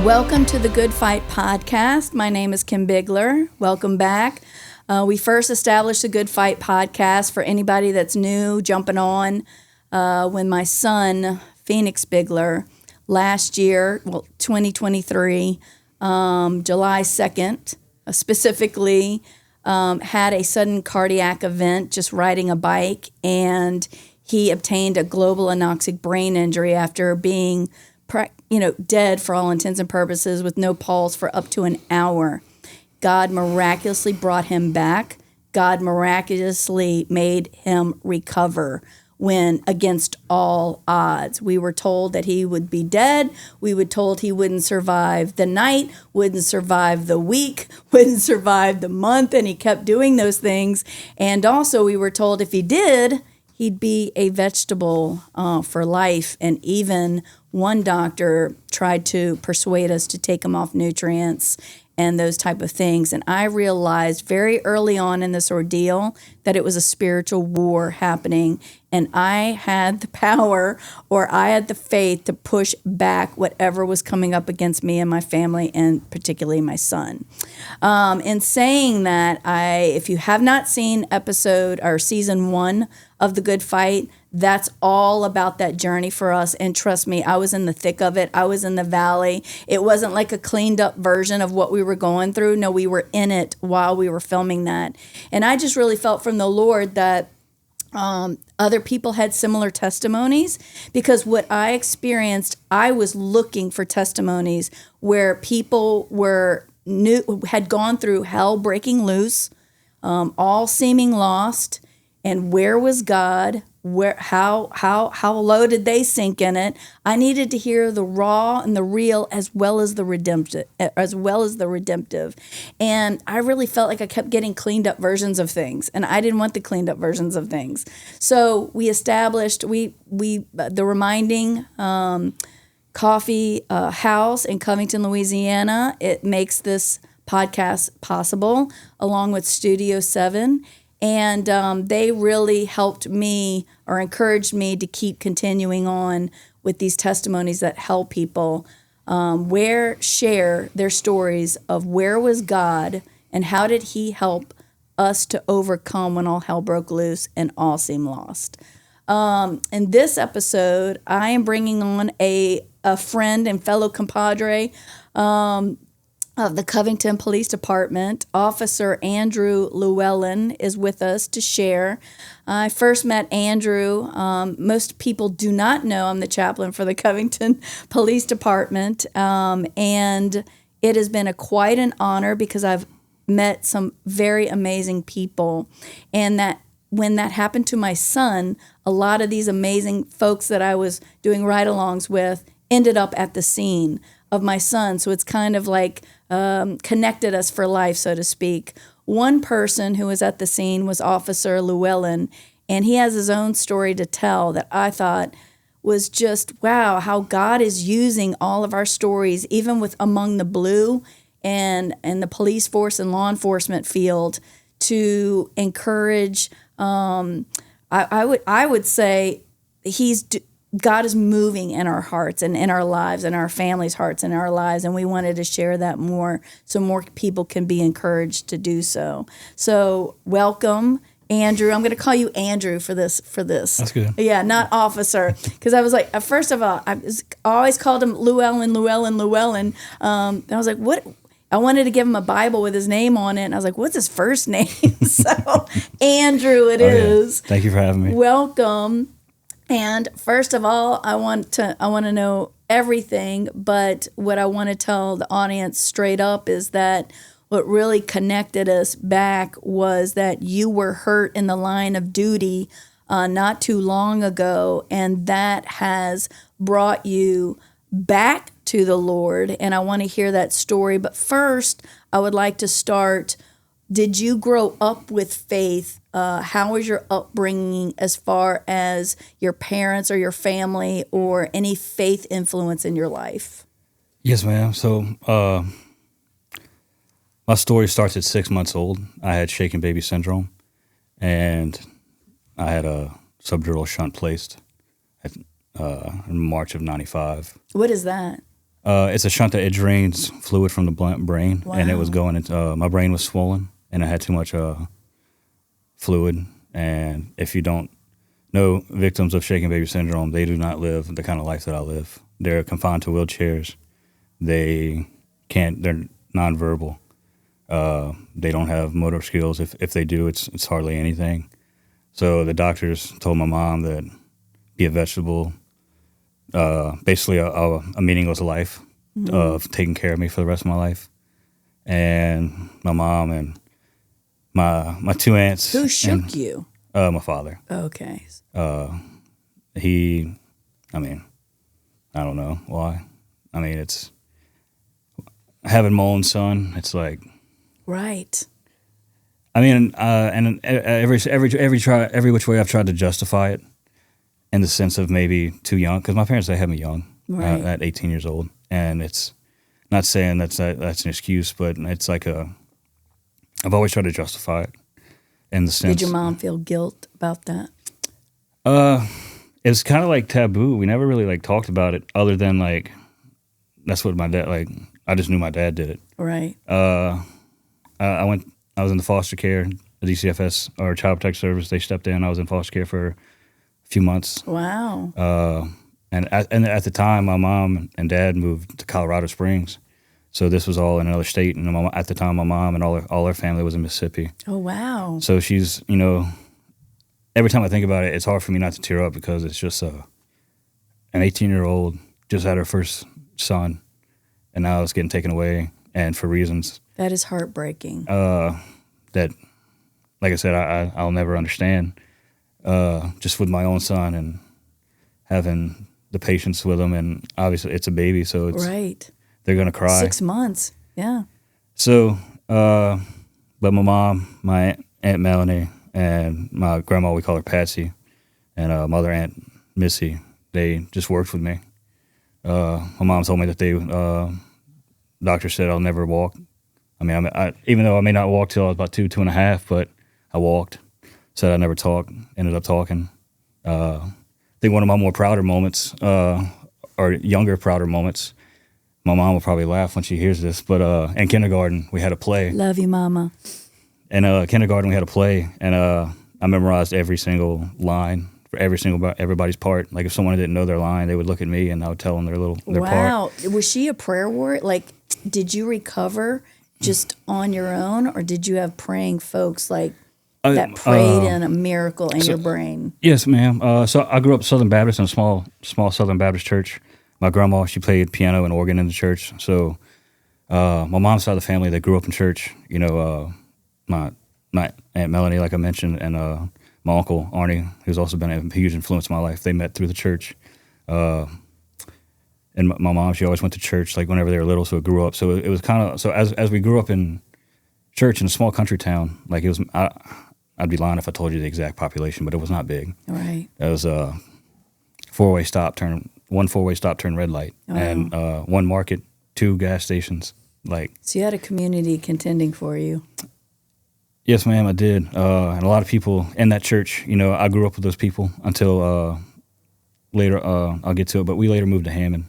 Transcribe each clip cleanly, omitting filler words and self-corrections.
Welcome to the Good Fight podcast. My name is Kim Bigler. Welcome back. We first established the Good Fight podcast for anybody that's new, jumping on, when my son, Phoenix Bigler, last year, 2023, July 2nd, specifically, had a sudden cardiac event just riding a bike, and he obtained a global anoxic brain injury after being dead for all intents and purposes with no pulse for up to an hour. God miraculously brought him back. God miraculously made him recover when against all odds. We were told that he would be dead. We were told he wouldn't survive the night, wouldn't survive the week, wouldn't survive the month, and he kept doing those things. And also we were told if he did, he'd be a vegetable for life. And even one doctor tried to persuade us to take him off nutrients and those type of things. And I realized very early on in this ordeal that it was a spiritual war happening. And I had the power, or I had the faith to push back whatever was coming up against me and my family, and particularly my son. In saying that, if you have not seen episode or season 1 of The Good Fight, that's all about that journey for us. And trust me, I was in the thick of it. I was in the valley. It wasn't like a cleaned up version of what we were going through. No, we were in it while we were filming that. And I just really felt from the Lord that other people had similar testimonies, because what I experienced, I was looking for testimonies where people had gone through hell breaking loose, all seeming lost, and where was God? How low did they sink in it? I needed to hear the raw and the real, as well as the redemptive. And I really felt like I kept getting cleaned up versions of things, and I didn't want the cleaned up versions of things. So we established the Reminding Coffee House in Covington, Louisiana. It makes this podcast possible, along with Studio 7. And they really helped me, or encouraged me, to keep continuing on with these testimonies that help people share their stories of where was God and how did he help us to overcome when all hell broke loose and all seemed lost. In this episode, I am bringing on a friend and fellow compadre of the Covington Police Department. Officer Andrew Llewellyn is with us to share. I first met Andrew. Most people do not know I'm the chaplain for the Covington Police Department, and it has been quite an honor because I've met some very amazing people, and that when that happened to my son, a lot of these amazing folks that I was doing ride-alongs with ended up at the scene of my son. So it's kind of like connected us for life, so to speak. One person who was at the scene was Officer Llewellyn, and he has his own story to tell that I thought was just, wow, how God is using all of our stories, even with among the blue and the police force and law enforcement field, to encourage. I would say God is moving in our hearts and in our lives and our families' hearts and our lives, and we wanted to share that more so more people can be encouraged to do so. So welcome, Andrew. I'm going to call you Andrew for this. That's good. Yeah, not officer, because I was like, first of all, I always called him Llewellyn. And I was like, what? I wanted to give him a Bible with his name on it, and I was like, what's his first name? So Andrew it is. Yeah. Thank you for having me. Welcome. And first of all, I want to know everything, but what I want to tell the audience straight up is that what really connected us back was that you were hurt in the line of duty not too long ago, and that has brought you back to the Lord, and I want to hear that story. But first, I would like to start, did you grow up with faith? How was your upbringing as far as your parents or your family or any faith influence in your life? Yes, ma'am. So my story starts at 6 months old. I had shaken baby syndrome, and I had a subdural shunt placed in March of '95. What is that? It's a shunt that it drains fluid from the brain, and it was going into my brain was swollen, and I had too much fluid. And if you don't know victims of shaken baby syndrome, they do not live the kind of life that I live. They're confined to wheelchairs. They're nonverbal. They don't have motor skills. If they do, it's hardly anything. So the doctors told my mom that be a vegetable, basically a meaningless life of taking care of me for the rest of my life. And my mom and my two aunts. Who shook you? My father. Okay. I don't know why. I mean, it's having my own son. It's like, right. I mean, and every which way I've tried to justify it, in the sense of maybe too young, because my parents, they had me young, right. At 18 years old, and it's not saying that's an excuse, but it's like I've always tried to justify it in the sense. Did your mom feel guilt about that? It was kind of like taboo. We never really like talked about it, other than like that's what my dad like. I just knew my dad did it. Right. I was in the foster care, the DCFS or Child Protective Service. They stepped in. I was in foster care for a few months. Wow. And at the time, my mom and dad moved to Colorado Springs, so this was all in another state. And at the time, my mom and all her family was in Mississippi. Oh wow. So she's, every time I think about it, it's hard for me not to tear up, because it's just an 18-year-old just had her first son, and now it's getting taken away, and for reasons that is heartbreaking. That, like I said, I'll never understand. Just with my own son and having the patience with him, and obviously it's a baby, so it's right. They're gonna cry. 6 months, yeah. So, but my mom, my Aunt Melanie, and my grandma, we call her Patsy, and my other aunt Missy, they just worked with me. My mom told me that doctor said I'll never walk. I mean, even though I may not walk till I was about 2.5, but I walked. Said I never talk. Ended up talking. I think one of my more prouder moments, or younger prouder moments, my mom will probably laugh when she hears this, but in kindergarten we had a play. Love you, Mama. In kindergarten we had a play, and I memorized every single line for everybody's part. Like if someone didn't know their line, they would look at me and I would tell them their part. Wow. Was she a prayer warrior? Like, did you recover just on your own, or did you have praying folks like that prayed in a miracle in your brain? Yes, ma'am. So I grew up Southern Baptist in a small Southern Baptist church. My grandma, she played piano and organ in the church. So my mom's side of the family, they grew up in church. My Aunt Melanie, like I mentioned, and my uncle Arnie, who's also been a huge influence in my life. They met through the church. And my mom, she always went to church like whenever they were little, so it grew up. So it was kind of, so as we grew up in church in a small country town, like it was, I'd be lying if I told you the exact population, but it was not big. Right. It was a four-way stop, turn red light, and one market, 2 gas stations. So you had a community contending for you. Yes, ma'am, I did. And a lot of people in that church, I grew up with those people until later, I'll get to it, but we later moved to Hammond.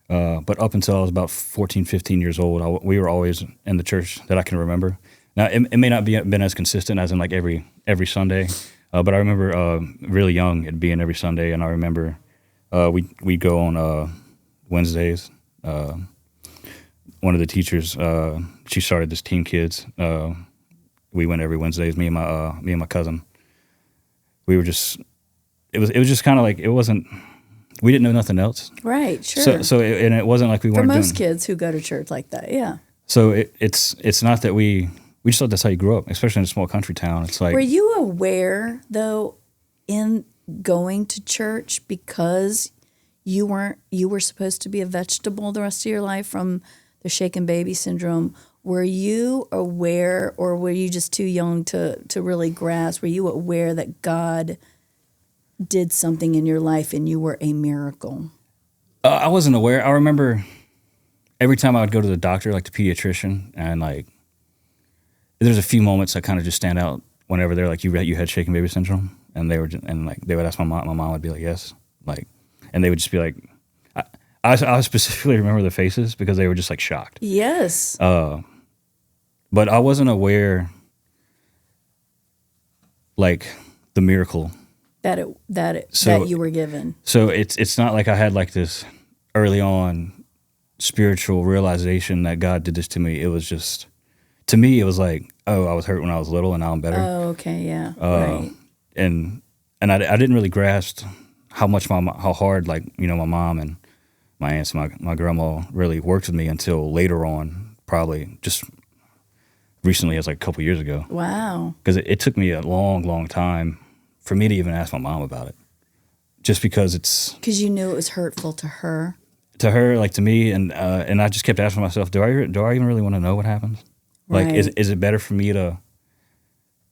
But up until I was about 14, 15 years old, we were always in the church that I can remember. Now, it may not been as consistent as in like every Sunday, but I remember really young it being every Sunday, and I remember we'd go on Wednesdays. One of the teachers, she started this Teen Kids. We went every Wednesdays. Me and my cousin. We were just. It was just kind of like it wasn't. We didn't know nothing else. Right. Sure. So and it wasn't like we weren't. For most kids who go to church like that, yeah. So it's not that we just thought that's how you grew up, especially in a small country town. It's like. Were you aware though, in going to church, because you were supposed to be a vegetable the rest of your life from the shaken baby syndrome? Were you aware, or were you just too young to really grasp? Were you aware that God did something in your life and you were a miracle? I wasn't aware. I remember every time I would go to the doctor, like the pediatrician, and like there's a few moments that kind of just stand out whenever they're like, you had shaken baby syndrome, and they would ask my mom. My mom would be like, yes, like, and they would just be like, I I specifically remember the faces because they were just like shocked. Yes. But I wasn't aware, like, the miracle That you were given. So it's not like I had like this early on spiritual realization that God did this to me. It was just, to me, it was like, oh, I was hurt when I was little and now I'm better. Oh, okay, yeah, right. And I didn't really grasp how hard, like, you know, my mom and my aunts and my grandma really worked with me until later on, probably just recently, as like a couple years ago. Wow. Because it took me a long, long time for me to even ask my mom about it. Just because because you knew it was hurtful to her. To her, like to me, and I just kept asking myself, do I even really want to know what happens? Like, Right. is it better for me to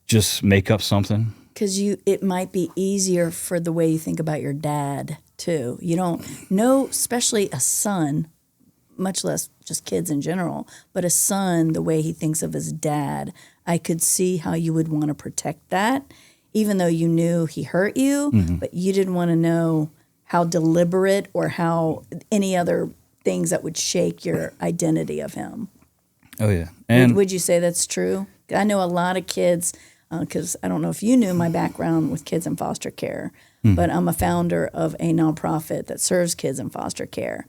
just make up something? Because it might be easier for the way you think about your dad too. You don't know, especially a son, much less just kids in general, but a son, the way he thinks of his dad. I could see how you would want to protect that, even though you knew he hurt you, but you didn't want to know how deliberate or how any other things that would shake your identity of him. Oh, yeah. And would you say that's true? I know a lot of kids, because I don't know if you knew my background with kids in foster care, but I'm a founder of a nonprofit that serves kids in foster care.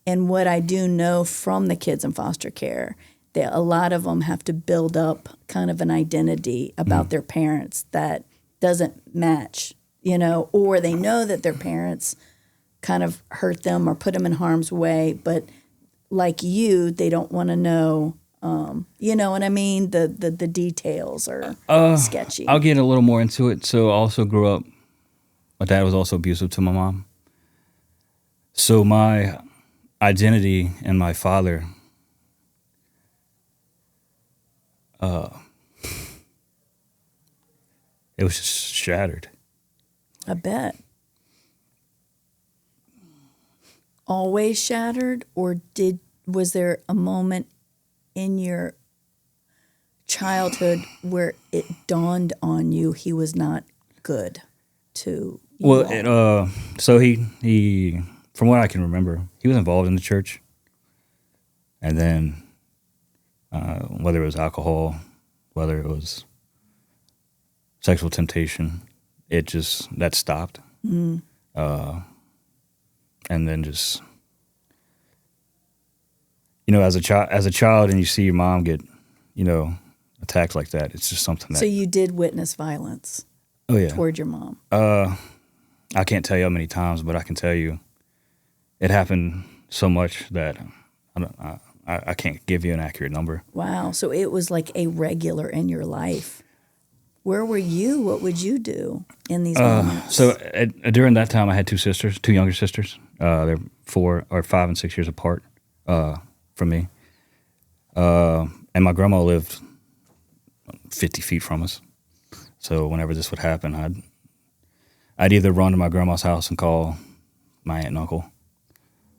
And what I do know from the kids in foster care, that a lot of them have to build up kind of an identity about their parents that doesn't match, you know, or they know that their parents kind of hurt them or put them in harm's way, but like you, they don't want to know, you know what I mean? The details are sketchy. I'll get a little more into it. So I also grew up, my dad was also abusive to my mom. So my identity and my father, it was just shattered. I bet. Always shattered, or was there a moment in your childhood where it dawned on you he was not good to you? Well, so he, from what I can remember, he was involved in the church, and then whether it was alcohol, whether it was sexual temptation, that stopped. And then just, you know, as a child, and you see your mom get, you know, attacked like that, it's just something that. So you did witness violence. Oh yeah. Toward your mom. I can't tell you how many times, but I can tell you, it happened so much that I can't give you an accurate number. Wow. So it was like a regular in your life. Where were you? What would you do in these moments? So during that time, I had two younger sisters. They're 5 and 6 years apart from me. And my grandma lived 50 feet from us. So whenever this would happen, I'd either run to my grandma's house and call my aunt and uncle.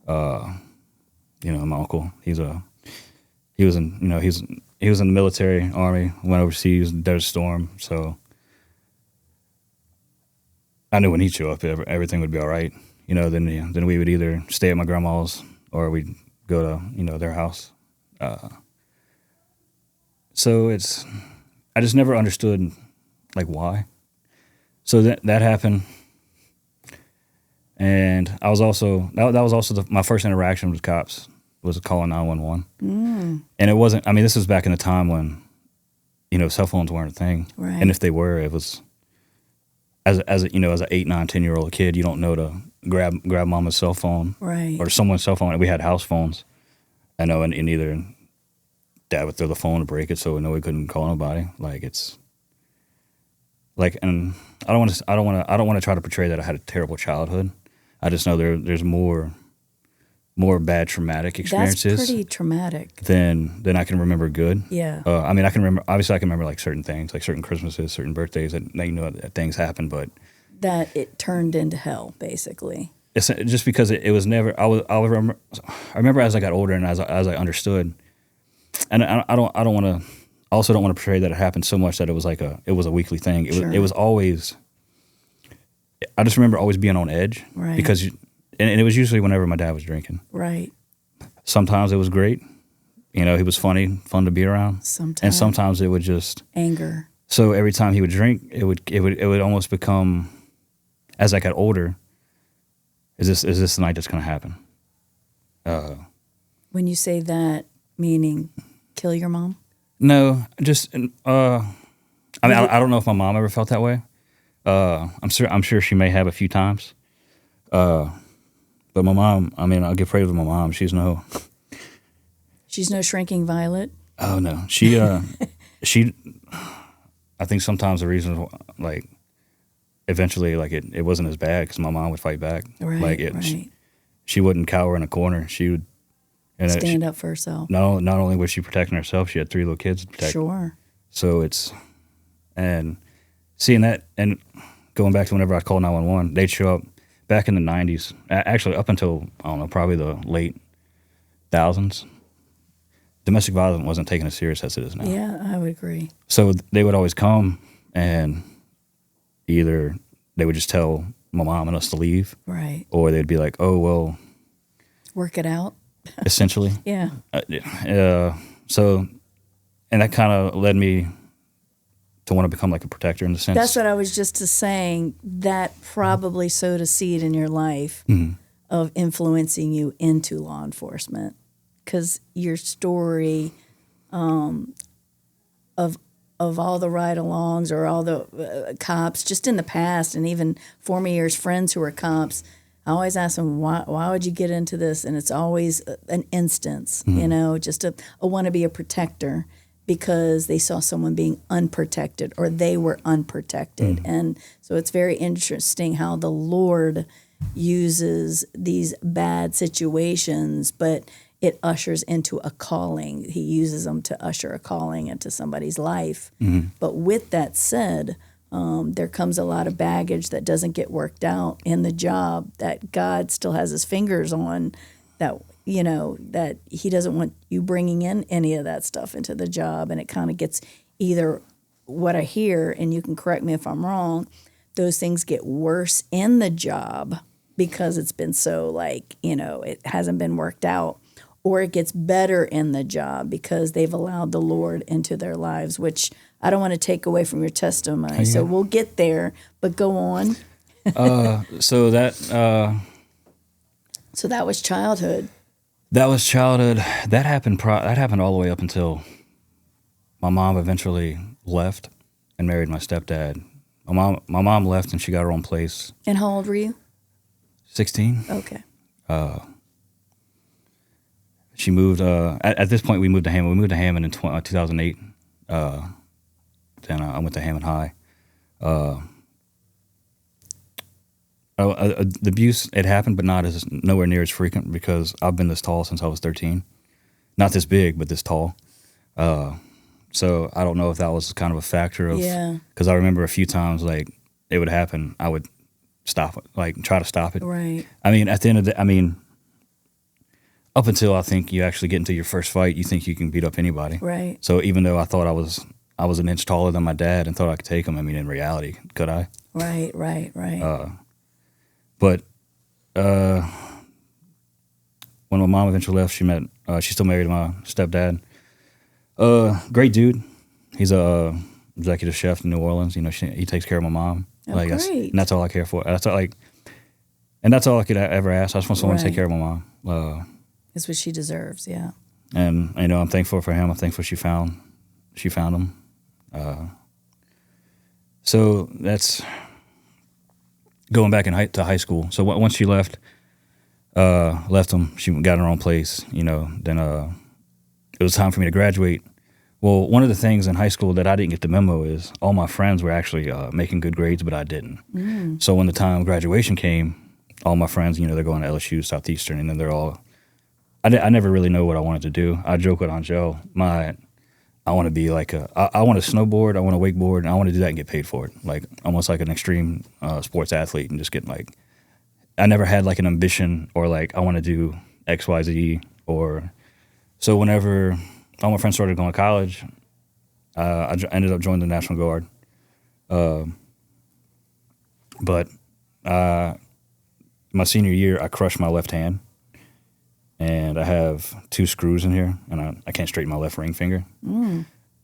You know, my uncle, he was in the military, army, went overseas, Desert Storm. So I knew when he'd show up, everything would be all right. You know, then we would either stay at my grandma's or we'd go to, you know, their house. So I just never understood, like, why. So that happened. And I was also, that was also my first interaction with cops, was calling 911. And it wasn't, I mean, this was back in a time when, you know, cell phones weren't a thing. Right. And if they were, it was, as an 8, 9, 10-year-old kid, you don't know to grab mama's cell phone. Right. Or someone's cell phone. We had house phones. I know, and either dad would throw the phone to break it, so we couldn't call nobody. Like, it's like, and I don't want to try to portray that I had a terrible childhood. I just know there's more bad traumatic experiences. That's pretty traumatic. Than I can remember good. Yeah. I mean, I can remember like certain things, like certain Christmases, certain birthdays that, you know, that things happen, but that it turned into hell, basically. It's just because it was never. I remember as I got older and as I understood, and I don't want to. Also, don't want to portray that it happened so much that it was a weekly thing. It was always. I just remember always being on edge, right. Because and it was usually whenever my dad was drinking. Right. Sometimes it was great. You know, he was fun to be around. Sometimes. And sometimes it would just anger. So every time he would drink, it would almost become, as I got older, is this the night that's going to happen? When you say that, meaning kill your mom? No, just I mean, I don't know if my mom ever felt that way. I'm sure she may have a few times. But my mom, I mean, I'll give praise to my mom. She's no shrinking violet. Oh no, she. I think sometimes the reason, like, eventually, like it wasn't as bad because my mom would fight back. Right. Like Right. She wouldn't cower in a corner. She would stand up for herself. Not only was she protecting herself, she had 3 little kids to protect. Sure. So and seeing that and going back to whenever I called 911, they'd show up back in the 90s, actually up until, I don't know, probably the late thousands. Domestic violence wasn't taken as serious as it is now. Yeah, I would agree. So they would always come and either they would just tell my mom and us to leave. Right. Or they'd be like, oh, well. Work it out. Essentially. Yeah. So, and that kind of led me to want to become like a protector in the sense. That's what I was just saying. That probably sowed a seed in your life of influencing you into law enforcement. Because your story of all the ride-alongs or all the cops, just in the past, and even former years friends who are cops, I always ask them, why would you get into this? And it's always an instance, you know, just a want to be a protector because they saw someone being unprotected or they were unprotected. And so it's very interesting how the Lord uses these bad situations, but it ushers into a calling. He uses them to usher a calling into somebody's life. But with that said, there comes a lot of baggage that doesn't get worked out in the job that God still has his fingers on, that, you know, that he doesn't want you bringing in any of that stuff into the job. And it kind of gets either what I hear, and you can correct me if I'm wrong, those things get worse in the job because it's been so, like, you know, it hasn't been worked out. Or it gets better in the job because they've allowed the Lord into their lives, which I don't want to take away from your testimony. Yeah. So we'll get there, but go on. So that was childhood. That was childhood. That happened. That happened all the way up until my mom eventually left and married my stepdad. My mom left and she got her own place. And how old were you? 16. Okay. She moved. At this point, we moved to Hammond. We moved to Hammond in 2008. Then I went to Hammond High. The abuse, it happened, but nowhere near as frequent because I've been this tall since I was 13. Not this big, but this tall. So I don't know if that was kind of a factor of, because I remember a few times, like, it would happen, I would stop it, like, try to stop it. Right. I mean, at the end of the, up until I think you actually get into your first fight, you think you can beat up anybody. Right. So even though I thought I was an inch taller than my dad and thought I could take him, I mean, in reality, could I? Right. But when my mom eventually left, she still married my stepdad. Great dude. He's a executive chef in New Orleans. You know, he takes care of my mom. Oh, great. And that's all I care for. That's all I could ever ask. I just want someone to take care of my mom. That's what she deserves, yeah. And, you know, I'm thankful for him. I'm thankful she found him. So that's going back to high school. So once she left him, she got her own place, you know, then it was time for me to graduate. Well, one of the things in high school that I didn't get the memo is all my friends were actually making good grades, but I didn't. So when the time of graduation came, all my friends, you know, they're going to LSU, Southeastern, and then they're all... I never really know what I wanted to do. I joke with Angel, I want to be like I want to snowboard, I want to wakeboard, and I want to do that and get paid for it. Like, almost like an extreme sports athlete and just get, like, I never had, like, an ambition or, like, I want to do X, Y, Z. So whenever all my friends started going to college, I ended up joining the National Guard. But my senior year, I crushed my left hand, and I have 2 screws in here, and I can't straighten my left ring finger.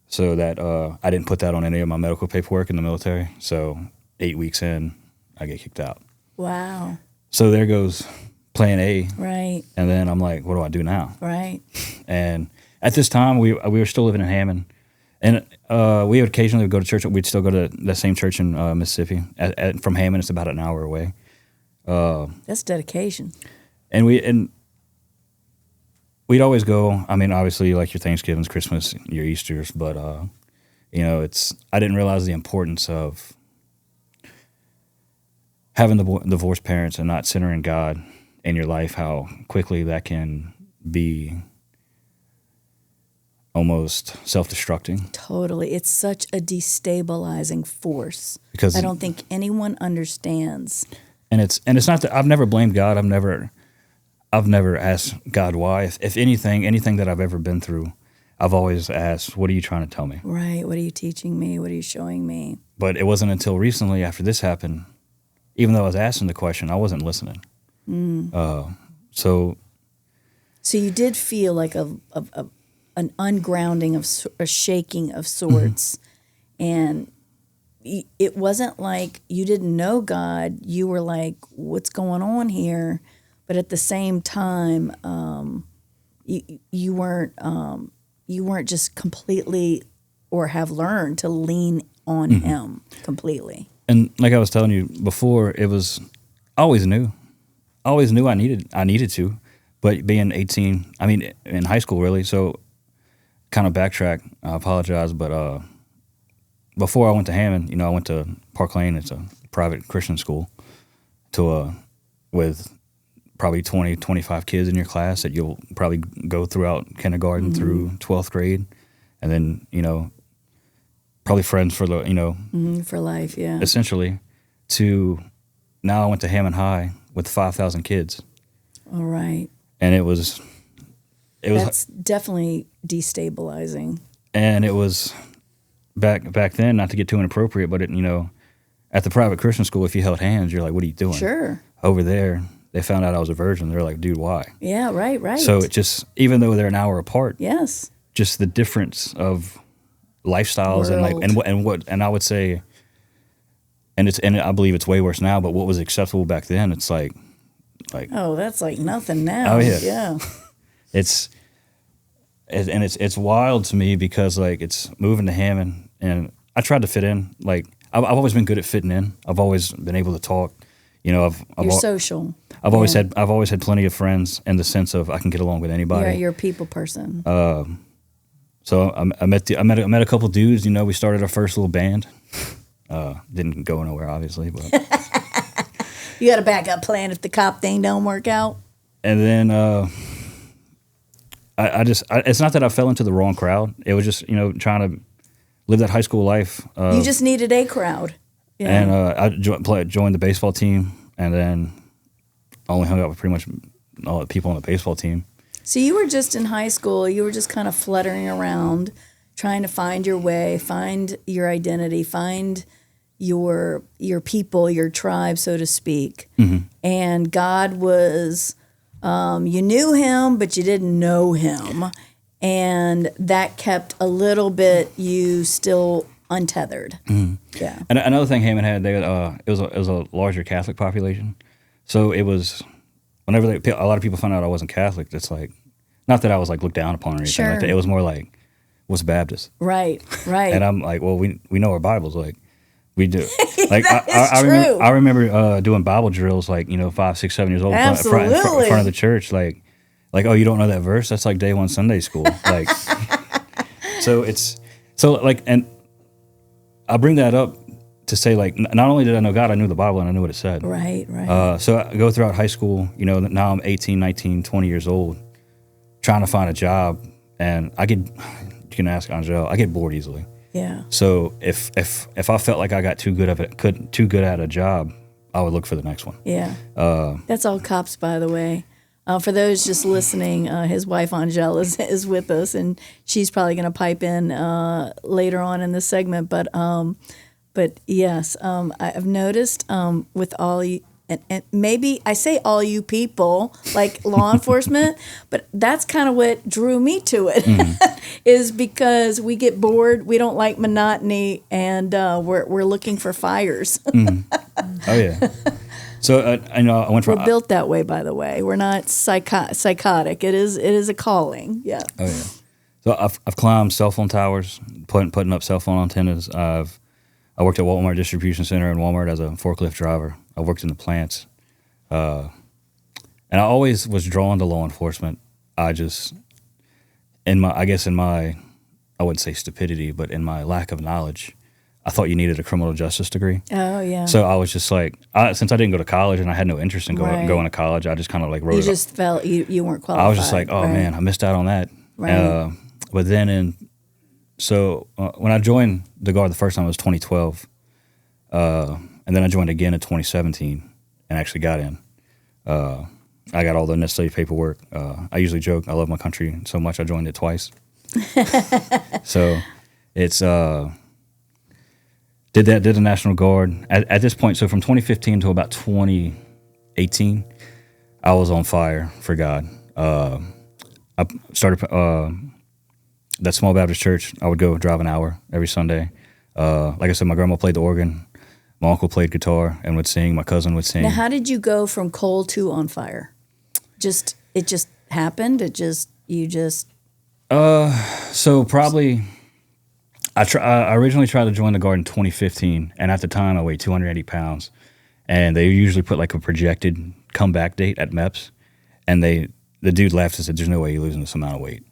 So that I didn't put that on any of my medical paperwork in the military. So 8 weeks in, I get kicked out. Wow. So there goes plan A. Right. And then I'm like, what do I do now? Right. And at this time, we were still living in Hammond. And we would occasionally go to church. We'd still go to the same church in Mississippi. From Hammond, it's about an hour away. That's dedication. And we'd always go. I mean, obviously, like your Thanksgivings, Christmas, your Easters. But, I didn't realize the importance of having the divorced parents and not centering God in your life, how quickly that can be almost self-destructing. Totally. It's such a destabilizing force. Because I don't think anyone understands. And it's not that I've never blamed God. I've never asked God why. If anything that I've ever been through, I've always asked, what are you trying to tell me? Right. What are you teaching me? What are you showing me? But it wasn't until recently after this happened, even though I was asking the question, I wasn't listening. So you did feel like an ungrounding of a shaking of sorts, and it wasn't like you didn't know God. You were like, "What's going on here?" But at the same time, you weren't just completely, or have learned to lean on Him completely. And like I was telling you before, I always knew I needed to, but being 18, I mean, in high school really, so kind of backtrack, I apologize, but before I went to Hammond, I went to Park Lane. It's a private Christian school with probably 20, 25 kids in your class that you'll probably go throughout kindergarten through 12th grade. And then, probably friends for for life, yeah. Essentially, to now I went to Hammond High with 5,000 kids. All right. And it was That's definitely destabilizing. And it was back then, not to get too inappropriate, but at the private Christian school, if you held hands, you're like, what are you doing? Sure. Over there, they found out I was a virgin. They're like, dude, why? Yeah, right. So it just, even though they're an hour apart, yes, just the difference of lifestyles and I would say, and I believe it's way worse now, but what was acceptable back then, it's like oh, that's like nothing now. Oh yeah, yeah. It's wild to me because it's moving to Hammond, and I tried to fit in. Like I've always been good at fitting in. I've always been able to talk. You're social. I've always had plenty of friends in the sense of I can get along with anybody. You're a people person. So I met a couple dudes. We started our first little band. Didn't go nowhere, obviously, but you got a backup plan if the cop thing don't work out. And then it's not that I fell into the wrong crowd. It was just trying to live that high school life. You just needed a crowd. Yeah. And I joined the baseball team, and then only hung out with pretty much all the people on the baseball team. So you were just in high school. You were just kind of fluttering around, trying to find your way, find your identity, find your people, your tribe, so to speak. Mm-hmm. And God was, you knew Him, but you didn't know Him. And that kept a little bit you still untethered. Mm-hmm. Yeah. And another thing Hammond had, it was a larger Catholic population. So it was, whenever a lot of people found out I wasn't Catholic, it's like, not that I was looked down upon or anything like that. It was more like, what's Baptist? Right. And I'm like, well, we know our Bibles, we do. True. I remember doing Bible drills 5, 6, 7 years old in front of the church. Like, oh, you don't know that verse? That's like day one Sunday school. And I bring that up to say not only did I know God, I knew the Bible and I knew what it said. Right. So I go throughout high school. Now I'm 18, 19, 20 years old, trying to find a job, and you can ask Angel, I get bored easily. Yeah. So if I felt like I got too good at a job, I would look for the next one. Yeah. That's all cops, by the way. For those just listening, his wife Angel is with us, and she's probably going to pipe in later on in the segment. But yes, I've noticed with all and maybe I say all you people, like law enforcement, but that's kind of what drew me to it, is because we get bored, we don't like monotony, and we're looking for fires. Oh yeah. So I know I went from We're built that way, by the way. We're not psychotic. It is a calling. Yeah. Oh yeah. So I've climbed cell phone towers, putting up cell phone antennas. I worked at Walmart distribution center in Walmart as a forklift driver. I worked in the plants, and I always was drawn to law enforcement. I wouldn't say stupidity, but in my lack of knowledge, I thought you needed a criminal justice degree. Oh yeah. So I was just like, since I didn't go to college and I had no interest in going to college, I just kind of like wrote it. You just felt you weren't qualified. I was just like, oh man, I missed out on that. Right. But then when I joined the Guard the first time, it was 2012. And then I joined again in 2017 and actually got in. I got all the necessary paperwork. I usually joke, I love my country so much I joined it twice. So it's, did the National Guard. At this point, so from 2015 to about 2018, I was on fire for God. I started that small Baptist church. I would go drive an hour every Sunday. Like I said, my grandma played the organ. My uncle played guitar and would sing. My cousin would sing. Now, how did you go from cold to on fire? It just happened. So probably, I originally tried to join the Guard in 2015, and at the time I weighed 280 pounds, and they usually put like a projected comeback date at MEPS, and the dude laughed and said, "There's no way you're losing this amount of weight."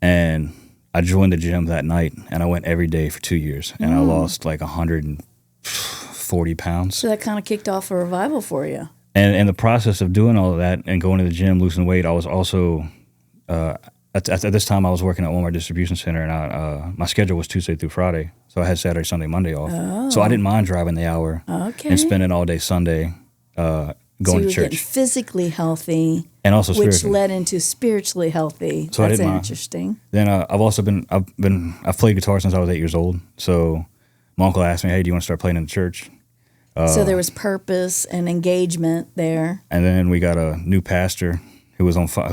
And I joined the gym that night, and I went every day for 2 years, and I lost like 140 pounds. So that kind of kicked off a revival for you. And in the process of doing all of that and going to the gym, losing weight, I was also, at this time I was working at Walmart Distribution Center, and my schedule was Tuesday through Friday. So I had Saturday, Sunday, Monday off. Oh. So I didn't mind driving the hour and spending all day Sunday going to church. Getting physically healthy, and also which spiritually. led into spiritually healthy. So that's I didn't interesting. Then I've played guitar since I was 8 years old. So my uncle asked me, "Hey, do you want to start playing in the church?" So there was purpose and engagement there. And then we got a new pastor who was on fire,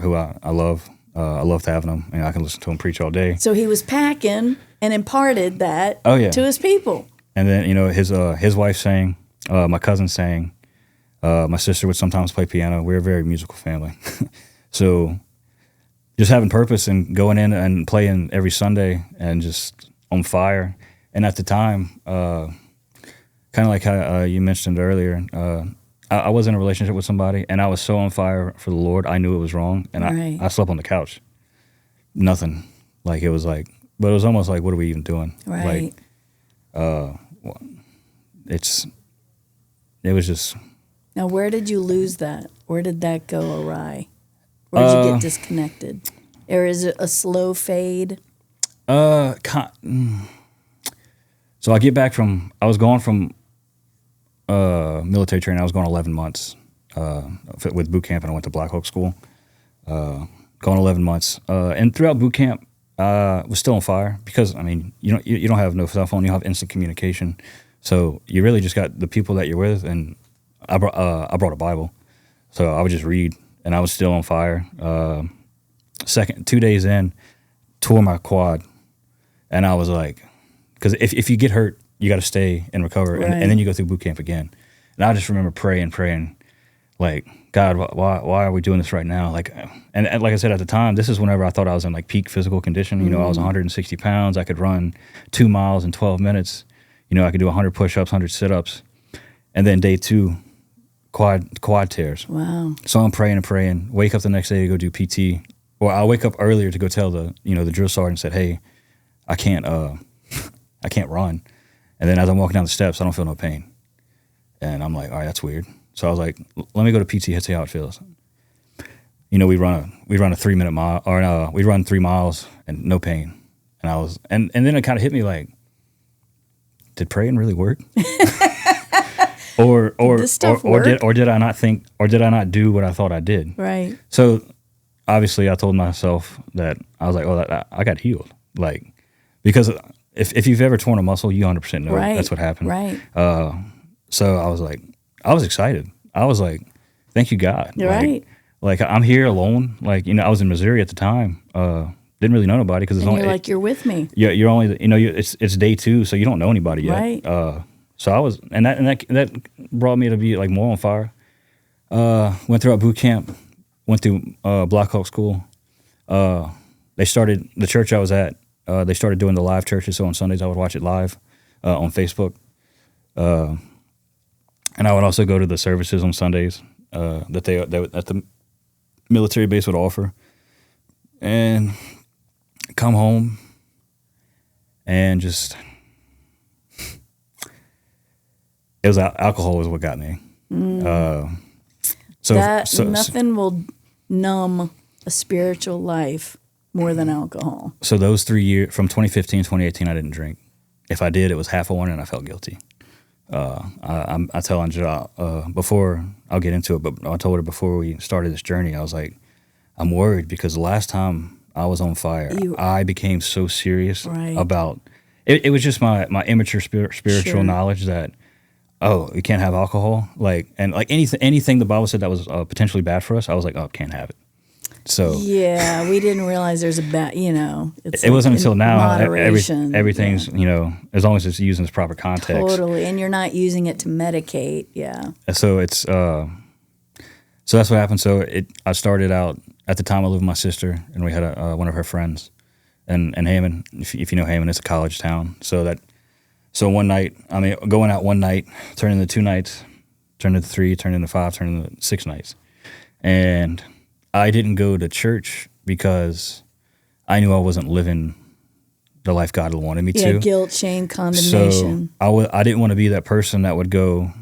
who I love. I loved having him, and I can listen to him preach all day. So he was packing and imparted that to his people. And then his wife sang, my cousin sang, my sister would sometimes play piano. We're a very musical family, so just having purpose and going in and playing every Sunday and just on fire. And at the time, kind of like how you mentioned earlier, I was in a relationship with somebody, and I was so on fire for the Lord, I knew it was wrong, and I slept on the couch. Nothing. Like, it was like, but it was almost like, what are we even doing? Right. Like, it was just. Now, where did you lose that? Where did that go awry? Where did you get disconnected? Or is it a slow fade? So I get back I was gone from military training. I was gone 11 months with boot camp, and I went to Black Hawk School. Gone 11 months. And throughout boot camp, was still on fire because, I mean, you don't have no cell phone. You have instant communication. So you really just got the people that you're with, and I brought a Bible. So I would just read, and I was still on fire. 2 days in, tore my quad, and I was like, because if you get hurt, you got to stay and recover, right. and then you go through boot camp again. And I just remember praying, like, God, why are we doing this right now? Like, and like I said at the time, this is whenever I thought I was in like peak physical condition. I was 160 pounds. I could run 2 miles in 12 minutes. I could do 100 push-ups, 100 sit-ups, and then day 2, quad tears. Wow. So I'm praying. Wake up the next day to go do PT. Or I'll wake up earlier to go tell the drill sergeant, said, "Hey, I can't run." And then as I'm walking down the steps, I don't feel no pain. And I'm like, all right, that's weird. So I was like, let me go to PT, see how it feels. We run a 3-minute mile, or we run 3 miles and no pain. And I was, and then it kind of hit me like, did praying really work? or did I not think, or did I not do what I thought I did? Right. So obviously I told myself that I was like, oh, I got healed. Like, because if you've ever torn a muscle, you 100% know that's what happened. Right. So I was like, I was excited. I was like, thank you, God. Right. Like I'm here alone. Like, I was in Missouri at the time. Didn't really know nobody because it's And only you're like, you're with me. you're only it's day 2, so you don't know anybody yet. Right. So I was, and that brought me to be like more on fire. Went through boot camp, went through Black Hawk School. They started the church I was at. They started doing the live churches, so on Sundays I would watch it live on Facebook. And I would also go to the services on Sundays that at the military base would offer, and come home and just it was alcohol was what got me. So nothing will numb a spiritual life more than alcohol. So those 3 years, from 2015 to 2018, I didn't drink. If I did, it was half a one, and I felt guilty. I tell Angela before, I'll get into it, but I told her before we started this journey, I was like, I'm worried because the last time I was on fire, I became so serious about it. It was just my immature spiritual knowledge that, you can't have alcohol, and anything the Bible said that was potentially bad for us, I was like, can't have it. So yeah, we didn't realize there's a bad, it wasn't until now moderation, everything's as long as it's used in its proper context. Totally, and you're not using it to medicate. Yeah. So it's so that's what happened. So I started out at the time I lived with my sister, and we had one of her friends, and Hammond. If you know Hammond, it's a college town. So one night, going out one night, turned into 2 nights, turned into 3, turned into 5, turned into 6 nights, and I didn't go to church because I knew I wasn't living the life God wanted me to. Yeah, guilt, shame, condemnation. So I didn't want to be that person that would go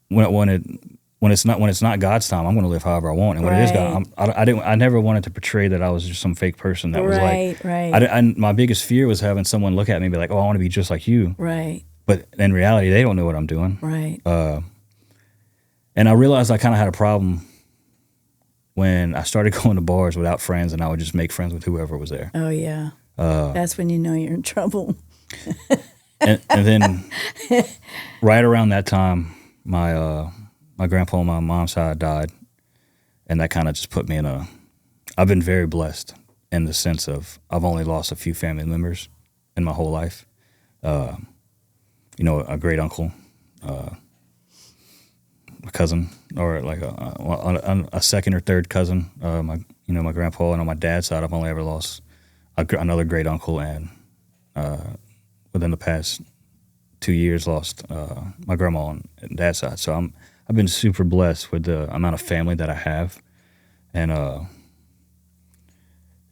when it's not God's time. I'm going to live however I want, and when it is God, I never wanted to portray that I was just some fake person that was like. My biggest fear was having someone look at me and be like, "Oh, I want to be just like you." Right. But in reality, they don't know what I'm doing. Right. And I realized I kind of had a problem when I started going to bars without friends, and I would just make friends with whoever was there. Oh, yeah. That's when you know you're in trouble. and then right around that time, my grandpa on my mom's side died, and that kind of just put me in I've been very blessed in the sense of I've only lost a few family members in my whole life. A great uncle, a cousin, or like a second or third cousin. My grandpa, and on my dad's side, I've only ever lost another great uncle, and within the past 2 years, lost my grandma on dad's side. So I've been super blessed with the amount of family that I have, and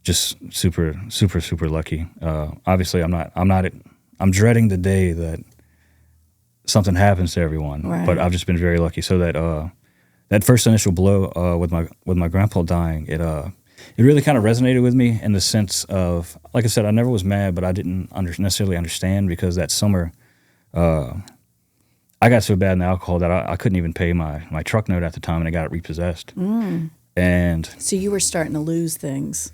just super, super, super lucky. Obviously, I'm dreading the day that something happens to everyone, but I've just been very lucky. So that first initial blow with my grandpa dying, it really kind of resonated with me in the sense of, like I said, I never was mad, but I didn't necessarily understand, because that summer, I got so bad in alcohol that I couldn't even pay my truck note at the time, and I got it repossessed. And so you were starting to lose things.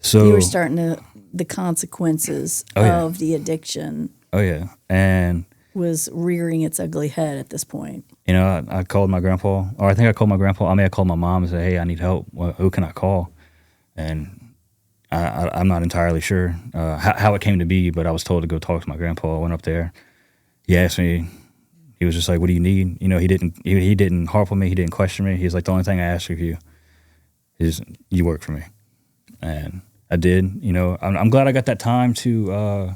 So you were starting to the consequences of the addiction. Oh yeah, and was rearing its ugly head at this point. I called my grandpa, or I think I called my grandpa. I called my mom and said, "Hey, I need help. Who can I call?" And I'm not entirely sure how it came to be, but I was told to go talk to my grandpa. I went up there. He asked me. He was just like, "What do you need?" He didn't harp on me. He didn't question me. He's like, "The only thing I ask of you is you work for me," and I did. I'm glad I got that time to.